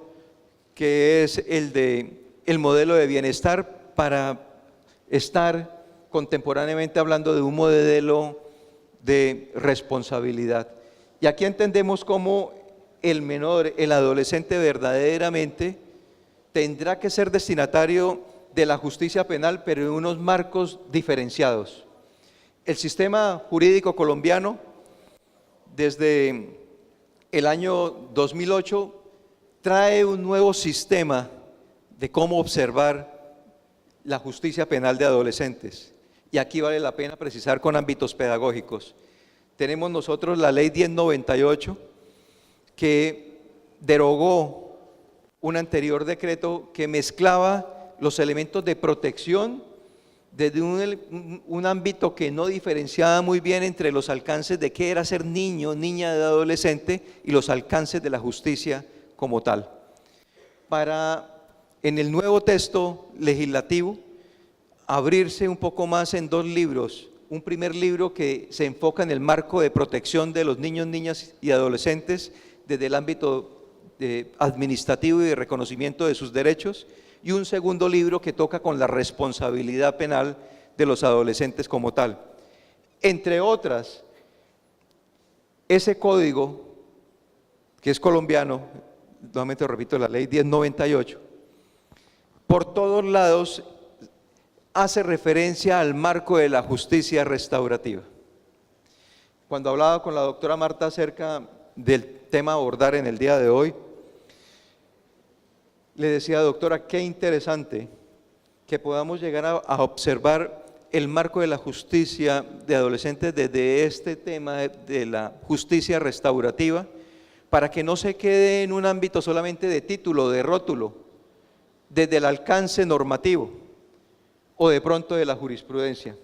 que es el modelo de bienestar, para estar contemporáneamente hablando de un modelo de responsabilidad. Y aquí entendemos cómo el menor, el adolescente verdaderamente tendrá que ser destinatario de la justicia penal, pero en unos marcos diferenciados. El sistema jurídico colombiano, desde el año 2008, trae un nuevo sistema de cómo observar la justicia penal de adolescentes. Y aquí vale la pena precisar con ámbitos pedagógicos. Tenemos nosotros la ley 1098, que derogó un anterior decreto que mezclaba los elementos de protección desde un ámbito que no diferenciaba muy bien entre los alcances de qué era ser niño, niña de adolescente y los alcances de la justicia como tal. Para, en el nuevo texto legislativo, abrirse un poco más en dos libros. Un primer libro que se enfoca en el marco de protección de los niños, niñas y adolescentes desde el ámbito administrativo y de reconocimiento de sus derechos, y un segundo libro que toca con la responsabilidad penal de los adolescentes como tal. Entre otras, ese código, que es colombiano, nuevamente repito, la ley 1098, por todos lados hace referencia al marco de la justicia restaurativa. Cuando hablaba con la doctora Marta acerca del tema a abordar en el día de hoy, le decía: doctora, qué interesante que podamos llegar a observar el marco de la justicia de adolescentes desde este tema de la justicia restaurativa, para que no se quede en un ámbito solamente de título, de rótulo, desde el alcance normativo o de pronto de la jurisprudencia.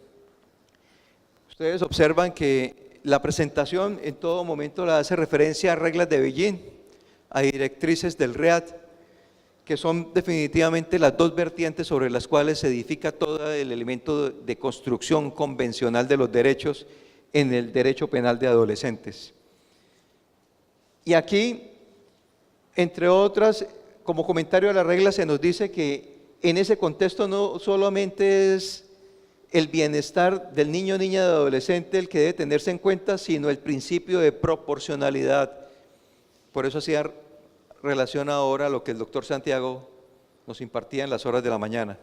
Ustedes observan que la presentación en todo momento la hace referencia a reglas de Beijing, a directrices del REAT, que son definitivamente las dos vertientes sobre las cuales se edifica todo el elemento de construcción convencional de los derechos en el derecho penal de adolescentes. Y aquí, entre otras, como comentario a la regla, se nos dice que en ese contexto no solamente es el bienestar del niño, niña y adolescente el que debe tenerse en cuenta, sino el principio de proporcionalidad. Por eso hacía relación ahora a lo que el doctor Santiago nos impartía en las horas de la mañana.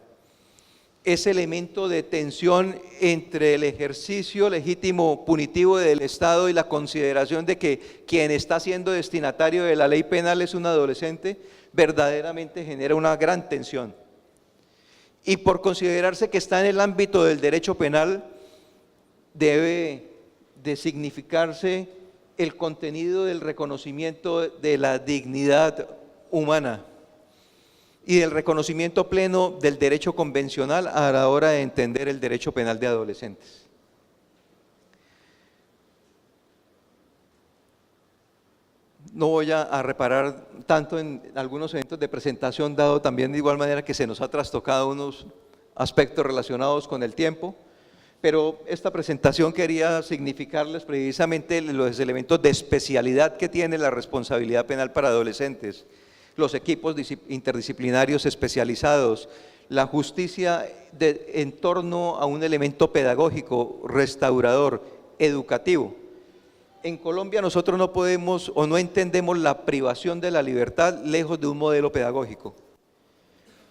Ese elemento de tensión entre el ejercicio legítimo punitivo del Estado y la consideración de que quien está siendo destinatario de la ley penal es un adolescente, verdaderamente genera una gran tensión. Y por considerarse que está en el ámbito del derecho penal, debe de significarse el contenido del reconocimiento de la dignidad humana y del reconocimiento pleno del derecho convencional a la hora de entender el derecho penal de adolescentes. No voy a reparar tanto en algunos eventos de presentación, dado también de igual manera que se nos ha trastocado unos aspectos relacionados con el tiempo, pero esta presentación quería significarles precisamente los elementos de especialidad que tiene la responsabilidad penal para adolescentes, los equipos interdisciplinarios especializados, la justicia en torno a un elemento pedagógico, restaurador, educativo. En Colombia nosotros no podemos o no entendemos la privación de la libertad lejos de un modelo pedagógico.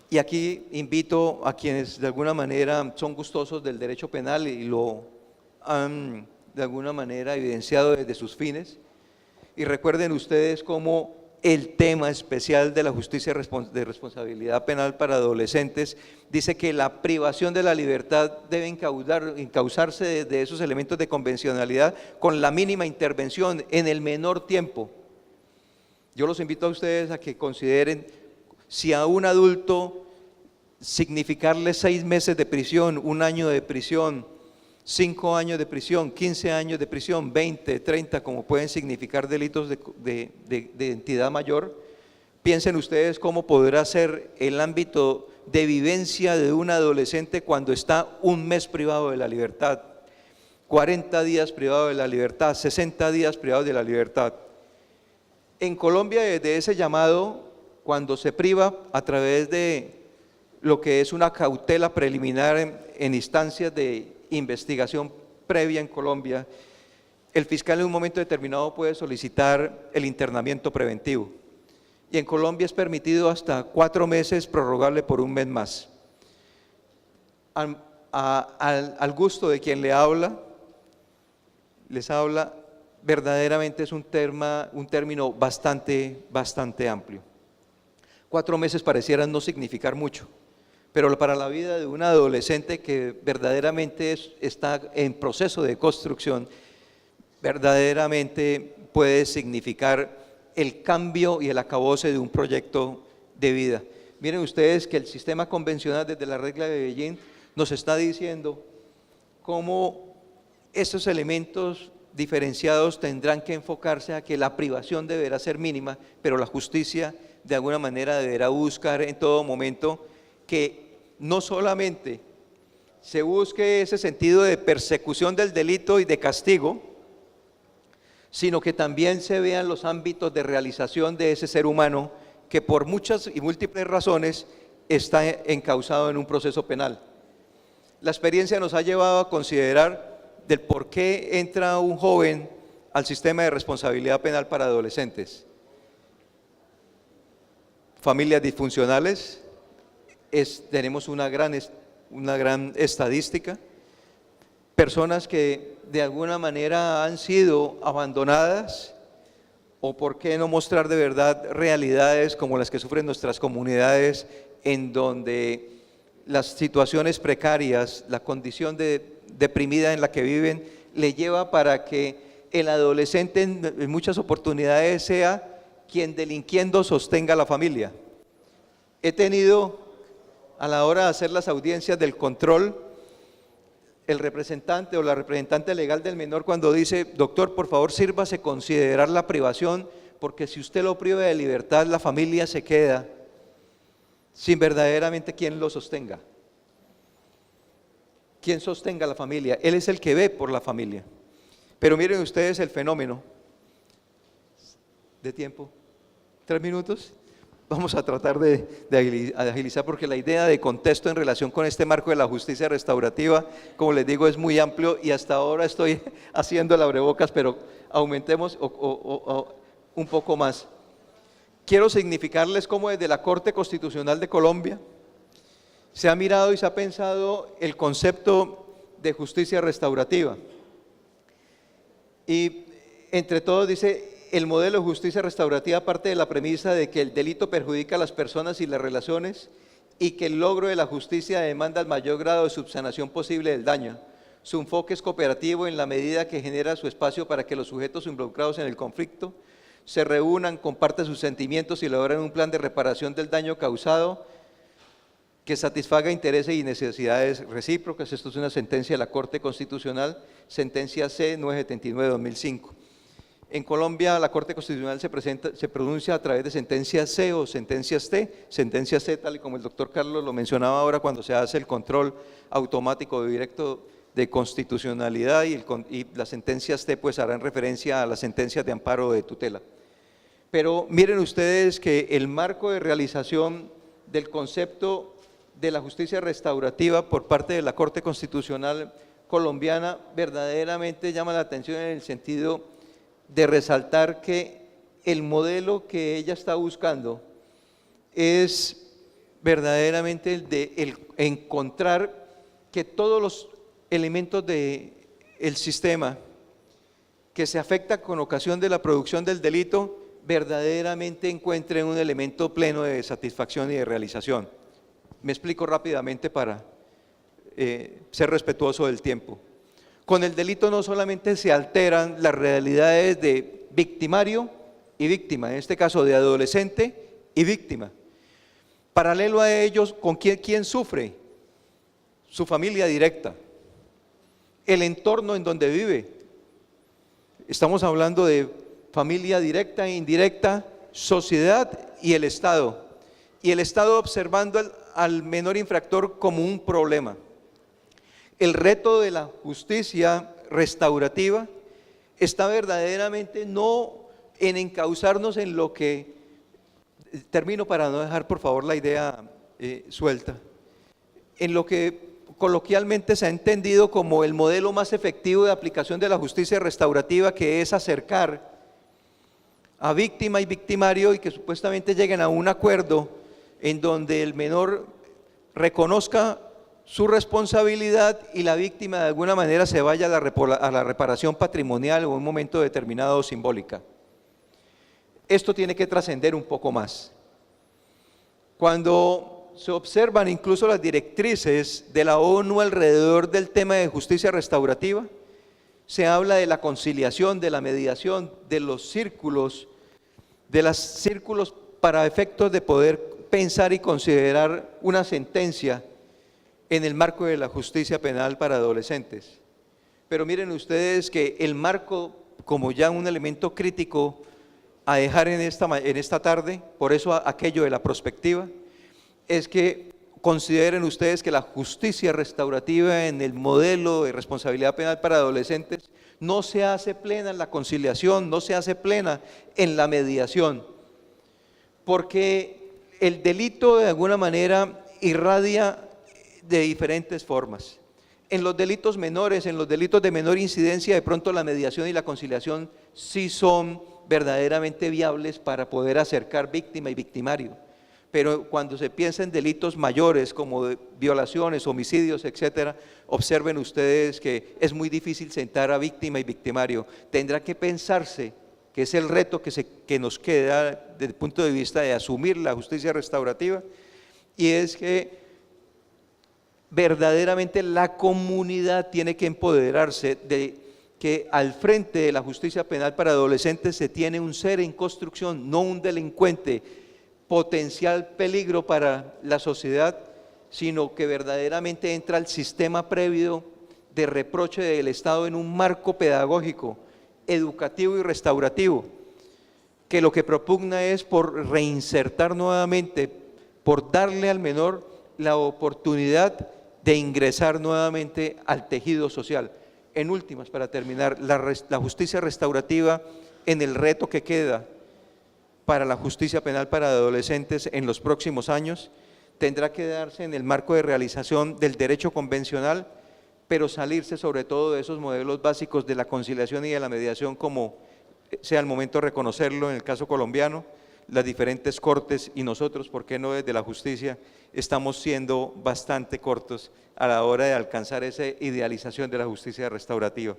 Y aquí invito a quienes de alguna manera son gustosos del derecho penal y lo han de alguna manera evidenciado desde sus fines. Y recuerden ustedes cómo el tema especial de la justicia de responsabilidad penal para adolescentes dice que la privación de la libertad debe encauzarse de esos elementos de convencionalidad con la mínima intervención en el menor tiempo. Yo los invito a ustedes a que consideren si a un adulto significarle 6 meses de prisión, 1 año de prisión, 5 años de prisión, 15 años de prisión, 20, 30, como pueden significar delitos de entidad mayor. Piensen ustedes cómo podrá ser el ámbito de vivencia de un adolescente cuando está 1 mes privado de la libertad, 40 días privado de la libertad, 60 días privado de la libertad. En Colombia, desde ese llamado, cuando se priva a través de lo que es una cautela preliminar en instancias de investigación previa en Colombia, el fiscal en un momento determinado puede solicitar el internamiento preventivo. Y en Colombia es permitido hasta 4 meses, prorrogable por 1 mes más. Al gusto de quien les habla, verdaderamente es un término bastante amplio. 4 meses parecieran no significar mucho, pero para la vida de un adolescente que verdaderamente está en proceso de construcción, verdaderamente puede significar el cambio y el acabose de un proyecto de vida. Miren ustedes que el sistema convencional desde la regla de Beijing nos está diciendo cómo estos elementos diferenciados tendrán que enfocarse a que la privación deberá ser mínima, pero la justicia de alguna manera deberá buscar en todo momento que no solamente se busque ese sentido de persecución del delito y de castigo, sino que también se vean los ámbitos de realización de ese ser humano que por muchas y múltiples razones está encausado en un proceso penal. La experiencia nos ha llevado a considerar del por qué entra un joven al sistema de responsabilidad penal para adolescentes. Familias disfuncionales, tenemos una gran estadística, personas que de alguna manera han sido abandonadas, o por qué no mostrar de verdad realidades como las que sufren nuestras comunidades, en donde las situaciones precarias, la condición deprimida en la que viven, le lleva para que el adolescente en muchas oportunidades sea quien delinquiendo sostenga a la familia. He tenido, a la hora de hacer las audiencias del control, el representante o la representante legal del menor cuando dice: doctor, por favor sírvase considerar la privación, porque si usted lo priva de libertad, la familia se queda sin verdaderamente quien lo sostenga. ¿Quién sostenga a la familia? Él es el que ve por la familia. Pero miren ustedes el fenómeno de tiempo. 3 minutos. Vamos a tratar de agilizar, porque la idea de contexto en relación con este marco de la justicia restaurativa, como les digo, es muy amplio y hasta ahora estoy haciendo el abrebocas, pero aumentemos un poco más. Quiero significarles cómo desde la Corte Constitucional de Colombia se ha mirado y se ha pensado el concepto de justicia restaurativa. Y entre todos dice: el modelo de justicia restaurativa parte de la premisa de que el delito perjudica a las personas y las relaciones y que el logro de la justicia demanda el mayor grado de subsanación posible del daño. Su enfoque es cooperativo en la medida que genera su espacio para que los sujetos involucrados en el conflicto se reúnan, compartan sus sentimientos y logren un plan de reparación del daño causado que satisfaga intereses y necesidades recíprocas. Esto es una sentencia de la Corte Constitucional, sentencia C-979-2005. En Colombia la Corte Constitucional se pronuncia a través de sentencias C o sentencias T. Sentencias C, tal y como el doctor Carlos lo mencionaba ahora, cuando se hace el control automático directo de constitucionalidad, y las sentencias T pues harán referencia a las sentencias de amparo o de tutela. Pero miren ustedes que el marco de realización del concepto de la justicia restaurativa por parte de la Corte Constitucional colombiana verdaderamente llama la atención en el sentido de resaltar que el modelo que ella está buscando es verdaderamente el de encontrar que todos los elementos del sistema que se afectan con ocasión de la producción del delito verdaderamente encuentren un elemento pleno de satisfacción y de realización. Me explico rápidamente para ser respetuoso del tiempo. Con el delito no solamente se alteran las realidades de victimario y víctima, en este caso de adolescente y víctima. Paralelo a ellos, ¿con quién sufre? Su familia directa, el entorno en donde vive. Estamos hablando de familia directa e indirecta, sociedad y el Estado. Y el Estado observando al menor infractor como un problema. El reto de la justicia restaurativa está verdaderamente no en encauzarnos en lo que, termino para no dejar por favor la idea suelta, en lo que coloquialmente se ha entendido como el modelo más efectivo de aplicación de la justicia restaurativa, que es acercar a víctima y victimario y que supuestamente lleguen a un acuerdo en donde el menor reconozca su responsabilidad y la víctima de alguna manera se vaya a la reparación patrimonial o en un momento determinado simbólica. Esto tiene que trascender un poco más. Cuando se observan incluso las directrices de la ONU alrededor del tema de justicia restaurativa, se habla de la conciliación, de la mediación, de los círculos, para efectos de poder pensar y considerar una sentencia en el marco de la justicia penal para adolescentes. Pero miren ustedes que el marco, como ya un elemento crítico a dejar en esta tarde, por eso aquello de la prospectiva, es que consideren ustedes que la justicia restaurativa en el modelo de responsabilidad penal para adolescentes no se hace plena en la conciliación, no se hace plena en la mediación, porque el delito de alguna manera irradia de diferentes formas. En los delitos menores, en los delitos de menor incidencia, de pronto la mediación y la conciliación sí son verdaderamente viables para poder acercar víctima y victimario. Pero cuando se piensa en delitos mayores como violaciones, homicidios, etcétera, observen ustedes que es muy difícil sentar a víctima y victimario. Tendrá que pensarse, que es el reto que nos queda desde el punto de vista de asumir la justicia restaurativa, y es que verdaderamente la comunidad tiene que empoderarse de que al frente de la justicia penal para adolescentes se tiene un ser en construcción, no un delincuente, potencial peligro para la sociedad, sino que verdaderamente entra al sistema previo de reproche del Estado en un marco pedagógico, educativo y restaurativo, que lo que propugna es por reinsertar nuevamente, por darle al menor la oportunidad de ingresar nuevamente al tejido social. En últimas, para terminar, la justicia restaurativa en el reto que queda para la justicia penal para adolescentes en los próximos años tendrá que darse en el marco de realización del derecho convencional, pero salirse sobre todo de esos modelos básicos de la conciliación y de la mediación, como sea el momento de reconocerlo en el caso colombiano, las diferentes cortes y nosotros, ¿por qué no desde la justicia? Estamos siendo bastante cortos a la hora de alcanzar esa idealización de la justicia restaurativa.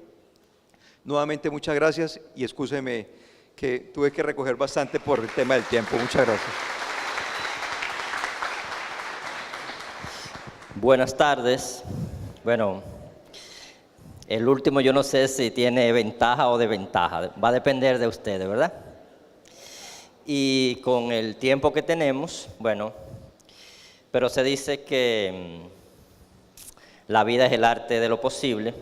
Nuevamente muchas gracias y excúseme que tuve que recoger bastante por el tema del tiempo. Muchas gracias. Buenas tardes. Bueno, el último yo no sé si tiene ventaja o desventaja, va a depender de ustedes, ¿verdad? Y con el tiempo que tenemos, bueno, pero se dice que la vida es el arte de lo posible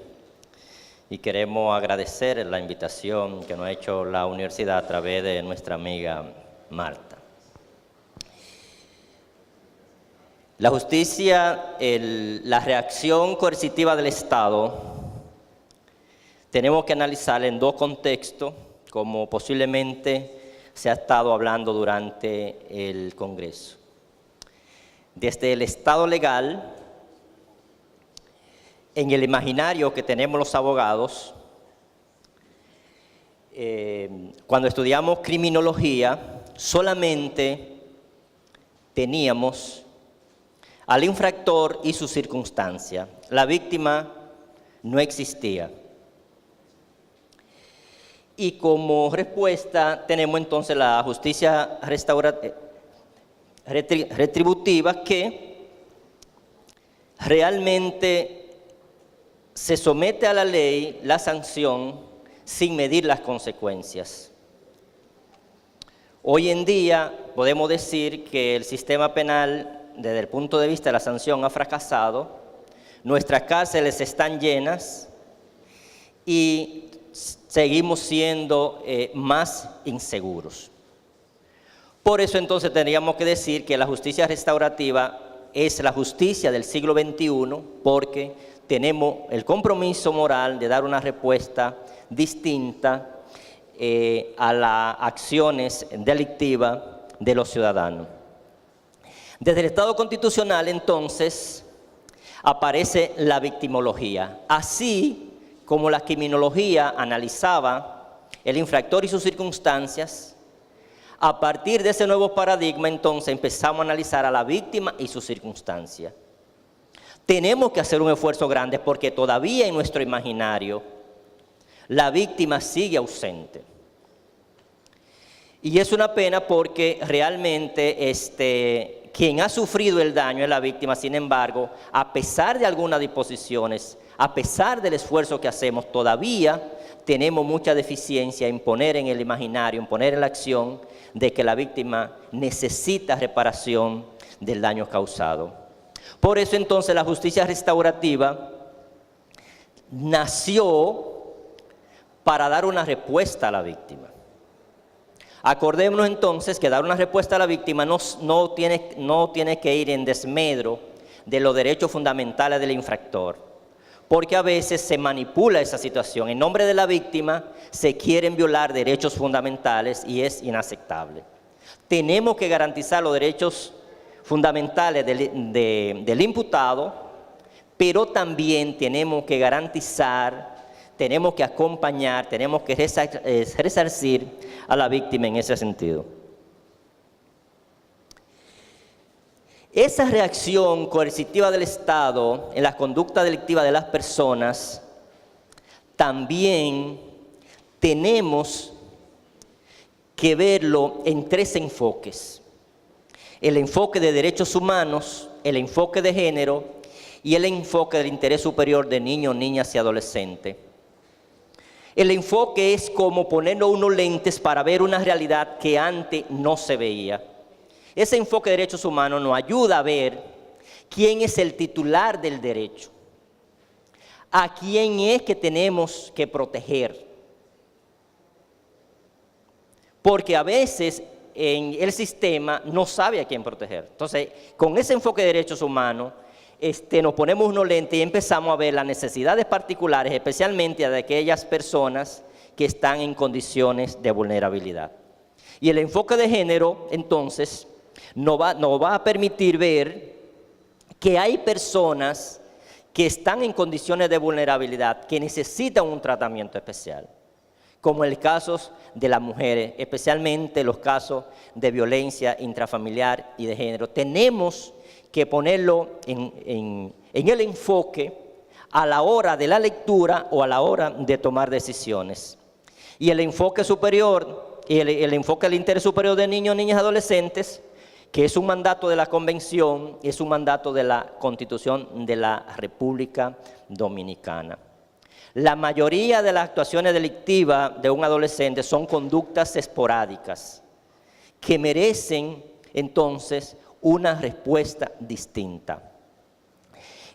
y queremos agradecer la invitación que nos ha hecho la universidad a través de nuestra amiga Marta. La justicia, la reacción coercitiva del Estado, tenemos que analizarla en dos contextos, como posiblemente se ha estado hablando durante el Congreso. Desde el Estado legal, en el imaginario que tenemos los abogados, cuando estudiamos criminología, solamente teníamos al infractor y su circunstancia. La víctima no existía. Y como respuesta tenemos entonces la justicia retributiva, que realmente se somete a la ley, la sanción, sin medir las consecuencias. Hoy en día podemos decir que el sistema penal, desde el punto de vista de la sanción, ha fracasado. Nuestras cárceles están llenas y seguimos siendo más inseguros. Por eso entonces tendríamos que decir que la justicia restaurativa es la justicia del siglo XXI, porque tenemos el compromiso moral de dar una respuesta distinta a las acciones delictivas de los ciudadanos. Desde el Estado constitucional, entonces, aparece la victimología. Así como la criminología analizaba el infractor y sus circunstancias, a partir de ese nuevo paradigma, entonces, empezamos a analizar a la víctima y sus circunstancias. Tenemos que hacer un esfuerzo grande porque todavía en nuestro imaginario la víctima sigue ausente. Y es una pena porque realmente quien ha sufrido el daño es la víctima. Sin embargo, a pesar de algunas disposiciones, a pesar del esfuerzo que hacemos, todavía tenemos mucha deficiencia en poner en el imaginario, en poner en la acción de que la víctima necesita reparación del daño causado. Por eso entonces la justicia restaurativa nació para dar una respuesta a la víctima. Acordémonos entonces que dar una respuesta a la víctima no tiene que ir en desmedro de los derechos fundamentales del infractor, porque a veces se manipula esa situación. En nombre de la víctima se quieren violar derechos fundamentales y es inaceptable. Tenemos que garantizar los derechos fundamentales del imputado, pero también tenemos que garantizar, tenemos que acompañar, tenemos que resarcir a la víctima en ese sentido. Esa reacción coercitiva del Estado en la conducta delictiva de las personas, también tenemos que verlo en tres enfoques: el enfoque de derechos humanos, el enfoque de género y el enfoque del interés superior de niños, niñas y adolescentes. El enfoque es como ponernos unos lentes para ver una realidad que antes no se veía. Ese enfoque de derechos humanos nos ayuda a ver quién es el titular del derecho, a quién es que tenemos que proteger. Porque a veces en el sistema no sabe a quién proteger. Entonces, con ese enfoque de derechos humanos, nos ponemos unos lentes y empezamos a ver las necesidades particulares, especialmente de aquellas personas que están en condiciones de vulnerabilidad. Y el enfoque de género, entonces, nos va a permitir ver que hay personas que están en condiciones de vulnerabilidad, que necesitan un tratamiento especial, como el caso de las mujeres, especialmente los casos de violencia intrafamiliar y de género. Tenemos que ponerlo en el enfoque a la hora de la lectura o a la hora de tomar decisiones. Y el enfoque superior, el enfoque del interés superior de niños, niñas y adolescentes, que es un mandato de la Convención, es un mandato de la Constitución de la República Dominicana. La mayoría de las actuaciones delictivas de un adolescente son conductas esporádicas que merecen entonces una respuesta distinta.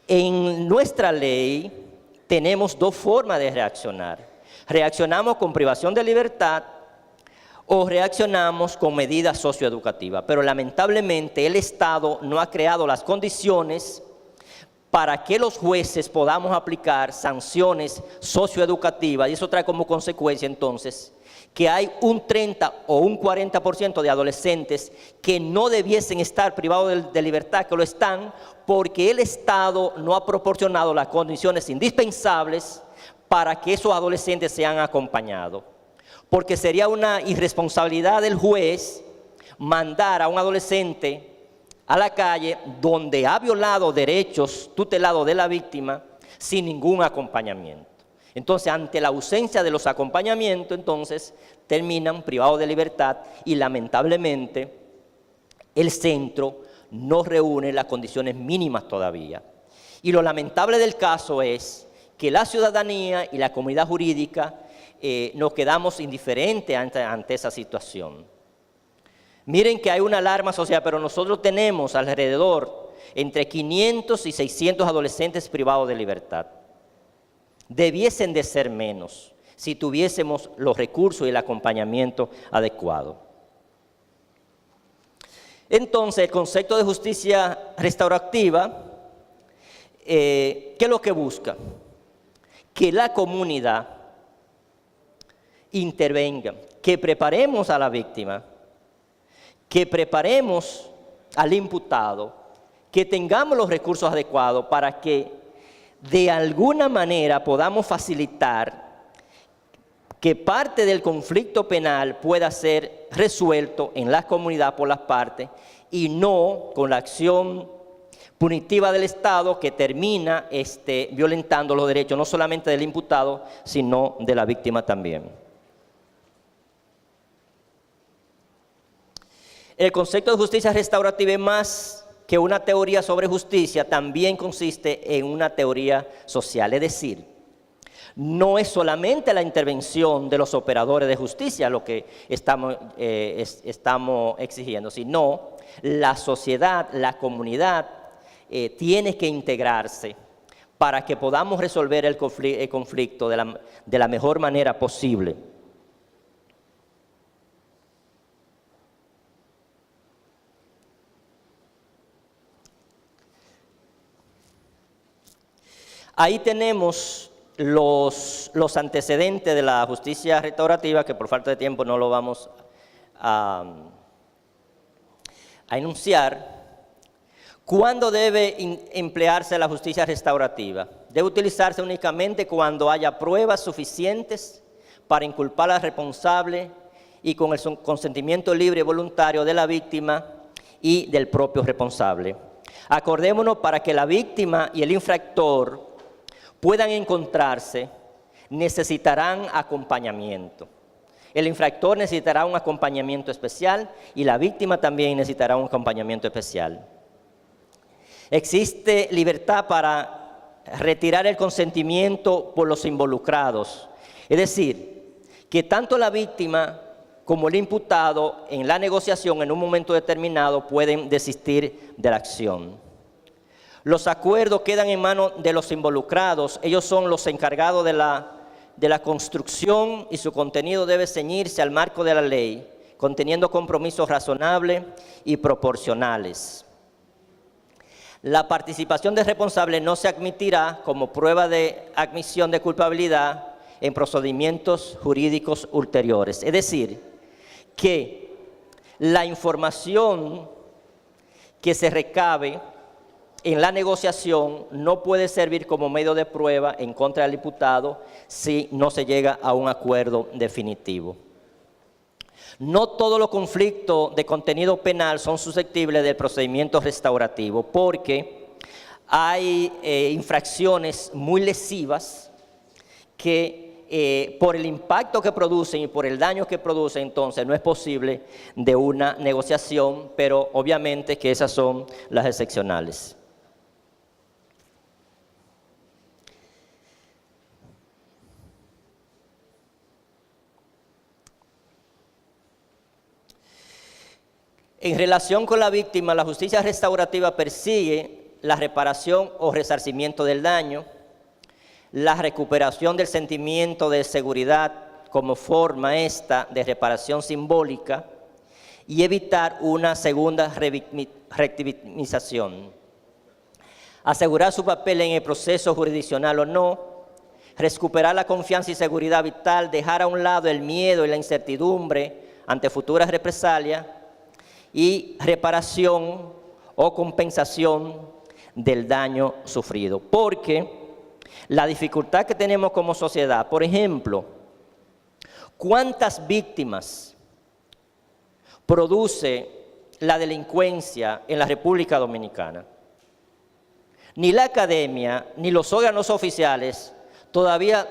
En nuestra ley tenemos dos formas de reaccionar. Reaccionamos con privación de libertad o reaccionamos con medidas socioeducativas. Pero lamentablemente el Estado no ha creado las condiciones para que los jueces podamos aplicar sanciones socioeducativas, y eso trae como consecuencia entonces que hay un 30 o un 40% de adolescentes que no debiesen estar privados de libertad, que lo están porque el Estado no ha proporcionado las condiciones indispensables para que esos adolescentes sean acompañados. Porque sería una irresponsabilidad del juez mandar a un adolescente a la calle donde ha violado derechos tutelados de la víctima sin ningún acompañamiento. Entonces, ante la ausencia de los acompañamientos, entonces terminan privados de libertad y lamentablemente el centro no reúne las condiciones mínimas todavía. Y lo lamentable del caso es que la ciudadanía y la comunidad jurídica nos quedamos indiferentes ante esa situación. Miren que hay una alarma social, pero nosotros tenemos alrededor entre 500 y 600 adolescentes privados de libertad. Debiesen de ser menos si tuviésemos los recursos y el acompañamiento adecuado. Entonces, el concepto de justicia restaurativa, ¿qué es lo que busca? Que la comunidad intervenga, que preparemos a la víctima, que preparemos al imputado, que tengamos los recursos adecuados para que de alguna manera podamos facilitar que parte del conflicto penal pueda ser resuelto en la comunidad por las partes y no con la acción punitiva del Estado que termina violentando los derechos no solamente del imputado, sino de la víctima también. El concepto de justicia restaurativa es más que una teoría sobre justicia, también consiste en una teoría social, es decir, no es solamente la intervención de los operadores de justicia lo que estamos exigiendo, sino la sociedad, la comunidad tiene que integrarse para que podamos resolver el conflicto de la mejor manera posible. Ahí tenemos los antecedentes de la justicia restaurativa, que por falta de tiempo no lo vamos a enunciar. ¿Cuándo debe emplearse la justicia restaurativa? Debe utilizarse únicamente cuando haya pruebas suficientes para inculpar al responsable y con el consentimiento libre y voluntario de la víctima y del propio responsable. Acordémonos, para que la víctima y el infractor puedan encontrarse, necesitarán acompañamiento. El infractor necesitará un acompañamiento especial y la víctima también necesitará un acompañamiento especial. Existe libertad para retirar el consentimiento por los involucrados. Es decir, que tanto la víctima como el imputado en la negociación en un momento determinado pueden desistir de la acción. Los acuerdos quedan en manos de los involucrados. Ellos son los encargados de la construcción y su contenido debe ceñirse al marco de la ley, conteniendo compromisos razonables y proporcionales. La participación del responsable no se admitirá como prueba de admisión de culpabilidad en procedimientos jurídicos ulteriores. Es decir, que la información que se recabe en la negociación no puede servir como medio de prueba en contra del imputado si no se llega a un acuerdo definitivo. No todos los conflictos de contenido penal son susceptibles del procedimiento restaurativo, porque hay infracciones muy lesivas que por el impacto que producen y por el daño que producen, entonces no es posible de una negociación, pero obviamente que esas son las excepcionales. En relación con la víctima, la justicia restaurativa persigue la reparación o resarcimiento del daño, la recuperación del sentimiento de seguridad como forma esta de reparación simbólica y evitar una segunda revictimización. Asegurar su papel en el proceso jurisdiccional o no, recuperar la confianza y seguridad vital, dejar a un lado el miedo y la incertidumbre ante futuras represalias, y reparación o compensación del daño sufrido. Porque la dificultad que tenemos como sociedad, por ejemplo, ¿cuántas víctimas produce la delincuencia en la República Dominicana? Ni la academia, ni los órganos oficiales todavía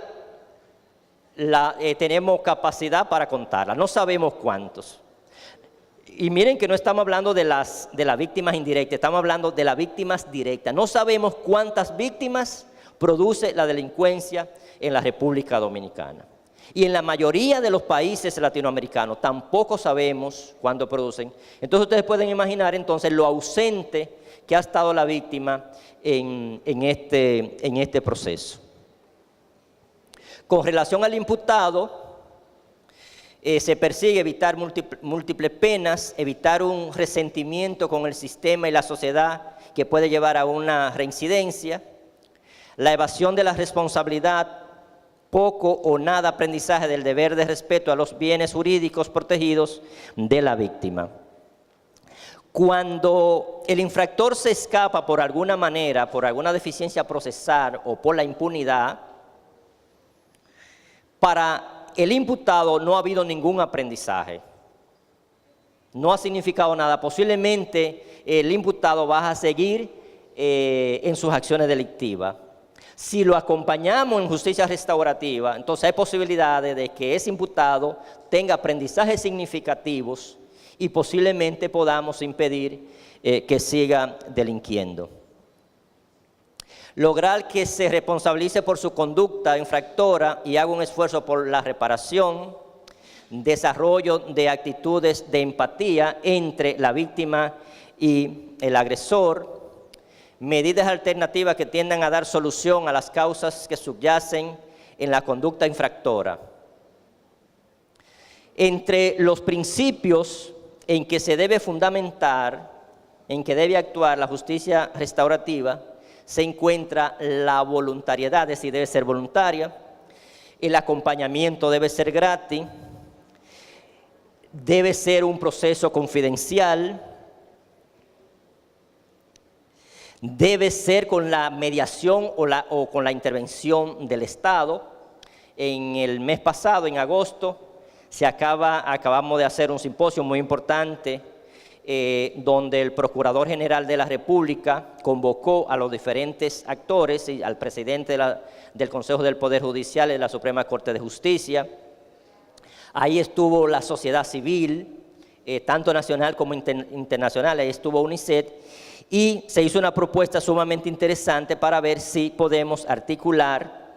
tenemos capacidad para contarla. No sabemos cuántos. Y miren que no estamos hablando de las víctimas indirectas, estamos hablando de las víctimas directas. No sabemos cuántas víctimas produce la delincuencia en la República Dominicana. Y en la mayoría de los países latinoamericanos tampoco sabemos cuánto producen. Entonces ustedes pueden imaginar entonces lo ausente que ha estado la víctima en este proceso. Con relación al imputado, se persigue evitar múltiples penas, evitar un resentimiento con el sistema y la sociedad que puede llevar a una reincidencia, la evasión de la responsabilidad, poco o nada aprendizaje del deber de respeto a los bienes jurídicos protegidos de la víctima. Cuando el infractor se escapa por alguna manera, por alguna deficiencia procesal o por la impunidad, para el imputado no ha habido ningún aprendizaje, no ha significado nada. Posiblemente el imputado va a seguir en sus acciones delictivas. Si lo acompañamos en justicia restaurativa, entonces hay posibilidades de que ese imputado tenga aprendizajes significativos y posiblemente podamos impedir que siga delinquiendo. Lograr que se responsabilice por su conducta infractora y haga un esfuerzo por la reparación, desarrollo de actitudes de empatía entre la víctima y el agresor, medidas alternativas que tiendan a dar solución a las causas que subyacen en la conducta infractora. Entre los principios en que se debe fundamentar, en que debe actuar la justicia restaurativa, se encuentra la voluntariedad, es decir, debe ser voluntaria, el acompañamiento debe ser gratis, debe ser un proceso confidencial, debe ser con la mediación o con la intervención del Estado. En el mes pasado, en agosto, acabamos de hacer un simposio muy importante donde el Procurador General de la República convocó a los diferentes actores y al presidente del Consejo del Poder Judicial de la Suprema Corte de Justicia. Ahí estuvo la sociedad civil, tanto nacional como internacional, ahí estuvo UNICEF, y se hizo una propuesta sumamente interesante para ver si podemos articular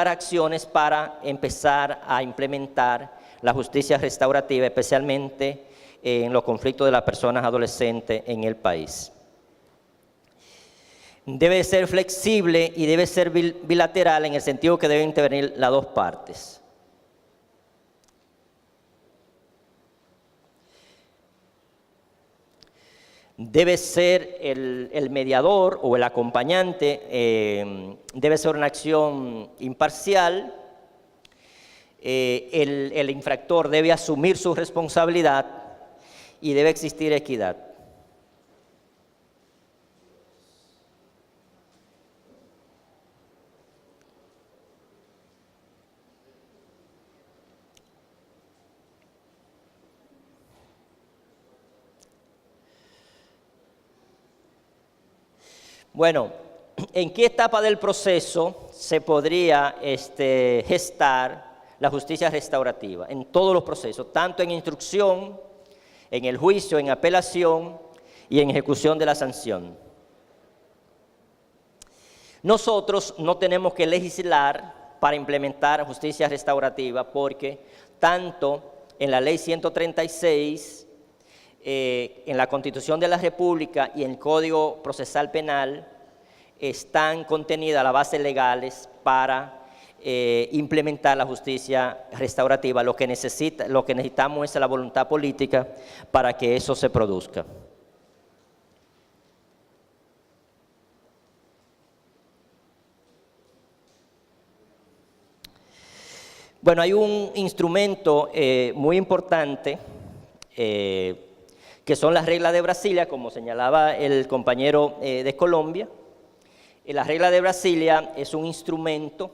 acciones para empezar a implementar la justicia restaurativa, especialmente en los conflictos de las personas adolescentes en el país. Debe ser flexible y debe ser bilateral en el sentido que deben intervenir las dos partes. Debe ser el mediador o el acompañante, debe ser una acción imparcial. El infractor debe asumir su responsabilidad y debe existir equidad. Bueno, ¿en qué etapa del proceso se podría gestar la justicia restaurativa? En todos los procesos, tanto en instrucción, en el juicio, en apelación y en ejecución de la sanción. Nosotros no tenemos que legislar para implementar justicia restaurativa porque tanto en la Ley 136, en la Constitución de la República y en el Código Procesal Penal están contenidas las bases legales para implementar la justicia restaurativa. Lo que necesitamos es la voluntad política para que eso se produzca. Bueno, hay un instrumento muy importante que son las reglas de Brasilia, como señalaba el compañero de Colombia. La regla de Brasilia es un instrumento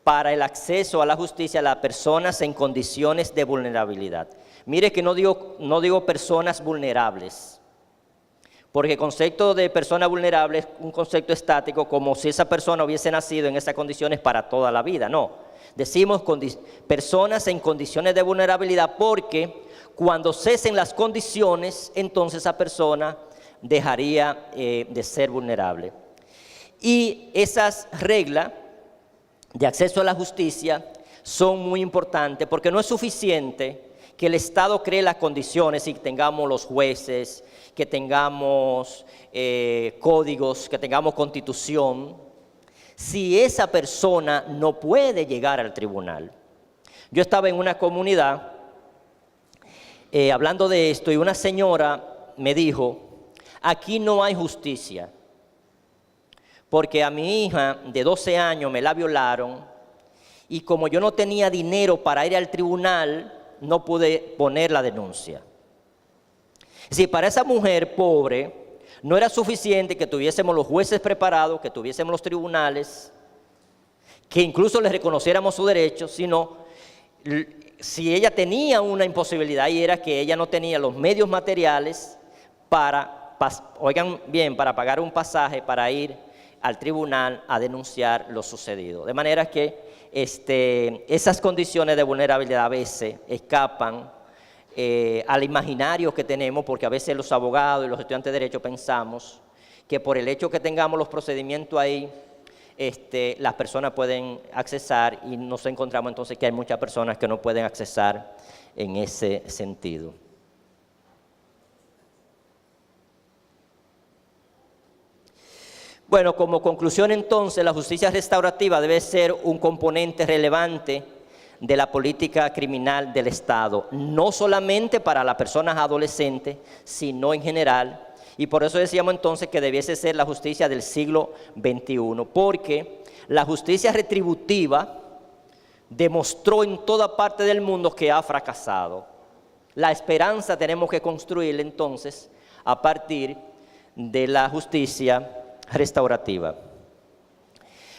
para el acceso a la justicia a las personas en condiciones de vulnerabilidad. Mire que no digo personas vulnerables, porque el concepto de persona vulnerable es un concepto estático, como si esa persona hubiese nacido en esas condiciones para toda la vida. No, decimos personas en condiciones de vulnerabilidad porque cuando cesen las condiciones, entonces esa persona dejaría de ser vulnerable. Y esas reglas de acceso a la justicia son muy importantes porque no es suficiente que el Estado cree las condiciones y que tengamos los jueces, que tengamos códigos, que tengamos constitución, si esa persona no puede llegar al tribunal. Yo estaba en una comunidad hablando de esto y una señora me dijo, aquí no hay justicia, porque a mi hija de 12 años me la violaron y como yo no tenía dinero para ir al tribunal, no pude poner la denuncia. Es decir, para esa mujer pobre no era suficiente que tuviésemos los jueces preparados, que tuviésemos los tribunales, que incluso les reconociéramos su derecho, sino si ella tenía una imposibilidad y era que ella no tenía los medios materiales para, oigan bien, para pagar un pasaje para ir al tribunal a denunciar lo sucedido. De manera que esas condiciones de vulnerabilidad a veces escapan al imaginario que tenemos, porque a veces los abogados y los estudiantes de derecho pensamos que por el hecho que tengamos los procedimientos ahí, las personas pueden accesar y nos encontramos entonces que hay muchas personas que no pueden accesar en ese sentido. Bueno, como conclusión entonces, la justicia restaurativa debe ser un componente relevante de la política criminal del Estado, no solamente para las personas adolescentes, sino en general. Y por eso decíamos entonces que debiese ser la justicia del siglo XXI, porque la justicia retributiva demostró en toda parte del mundo que ha fracasado. La esperanza tenemos que construirla entonces a partir de la justicia restaurativa.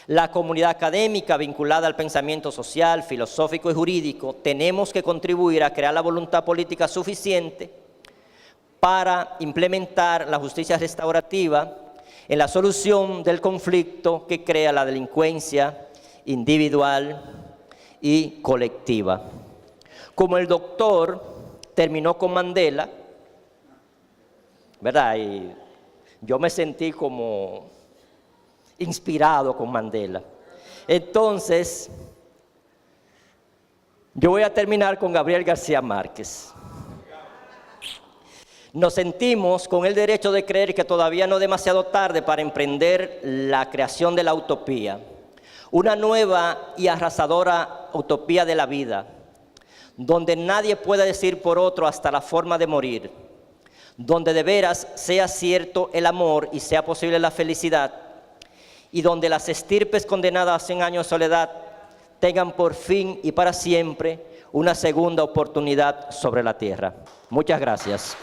La comunidad académica vinculada al pensamiento social, filosófico y jurídico, tenemos que contribuir a crear la voluntad política suficiente para implementar la justicia restaurativa en la solución del conflicto que crea la delincuencia individual y colectiva. Como el doctor terminó con Mandela, ¿verdad? Y yo me sentí como inspirado con Mandela. Entonces, yo voy a terminar con Gabriel García Márquez. Nos sentimos con el derecho de creer que todavía no es demasiado tarde para emprender la creación de la utopía, una nueva y arrasadora utopía de la vida, donde nadie pueda decir por otro hasta la forma de morir, donde de veras sea cierto el amor y sea posible la felicidad, y donde las estirpes condenadas a 100 años de soledad tengan por fin y para siempre una segunda oportunidad sobre la tierra. Muchas gracias.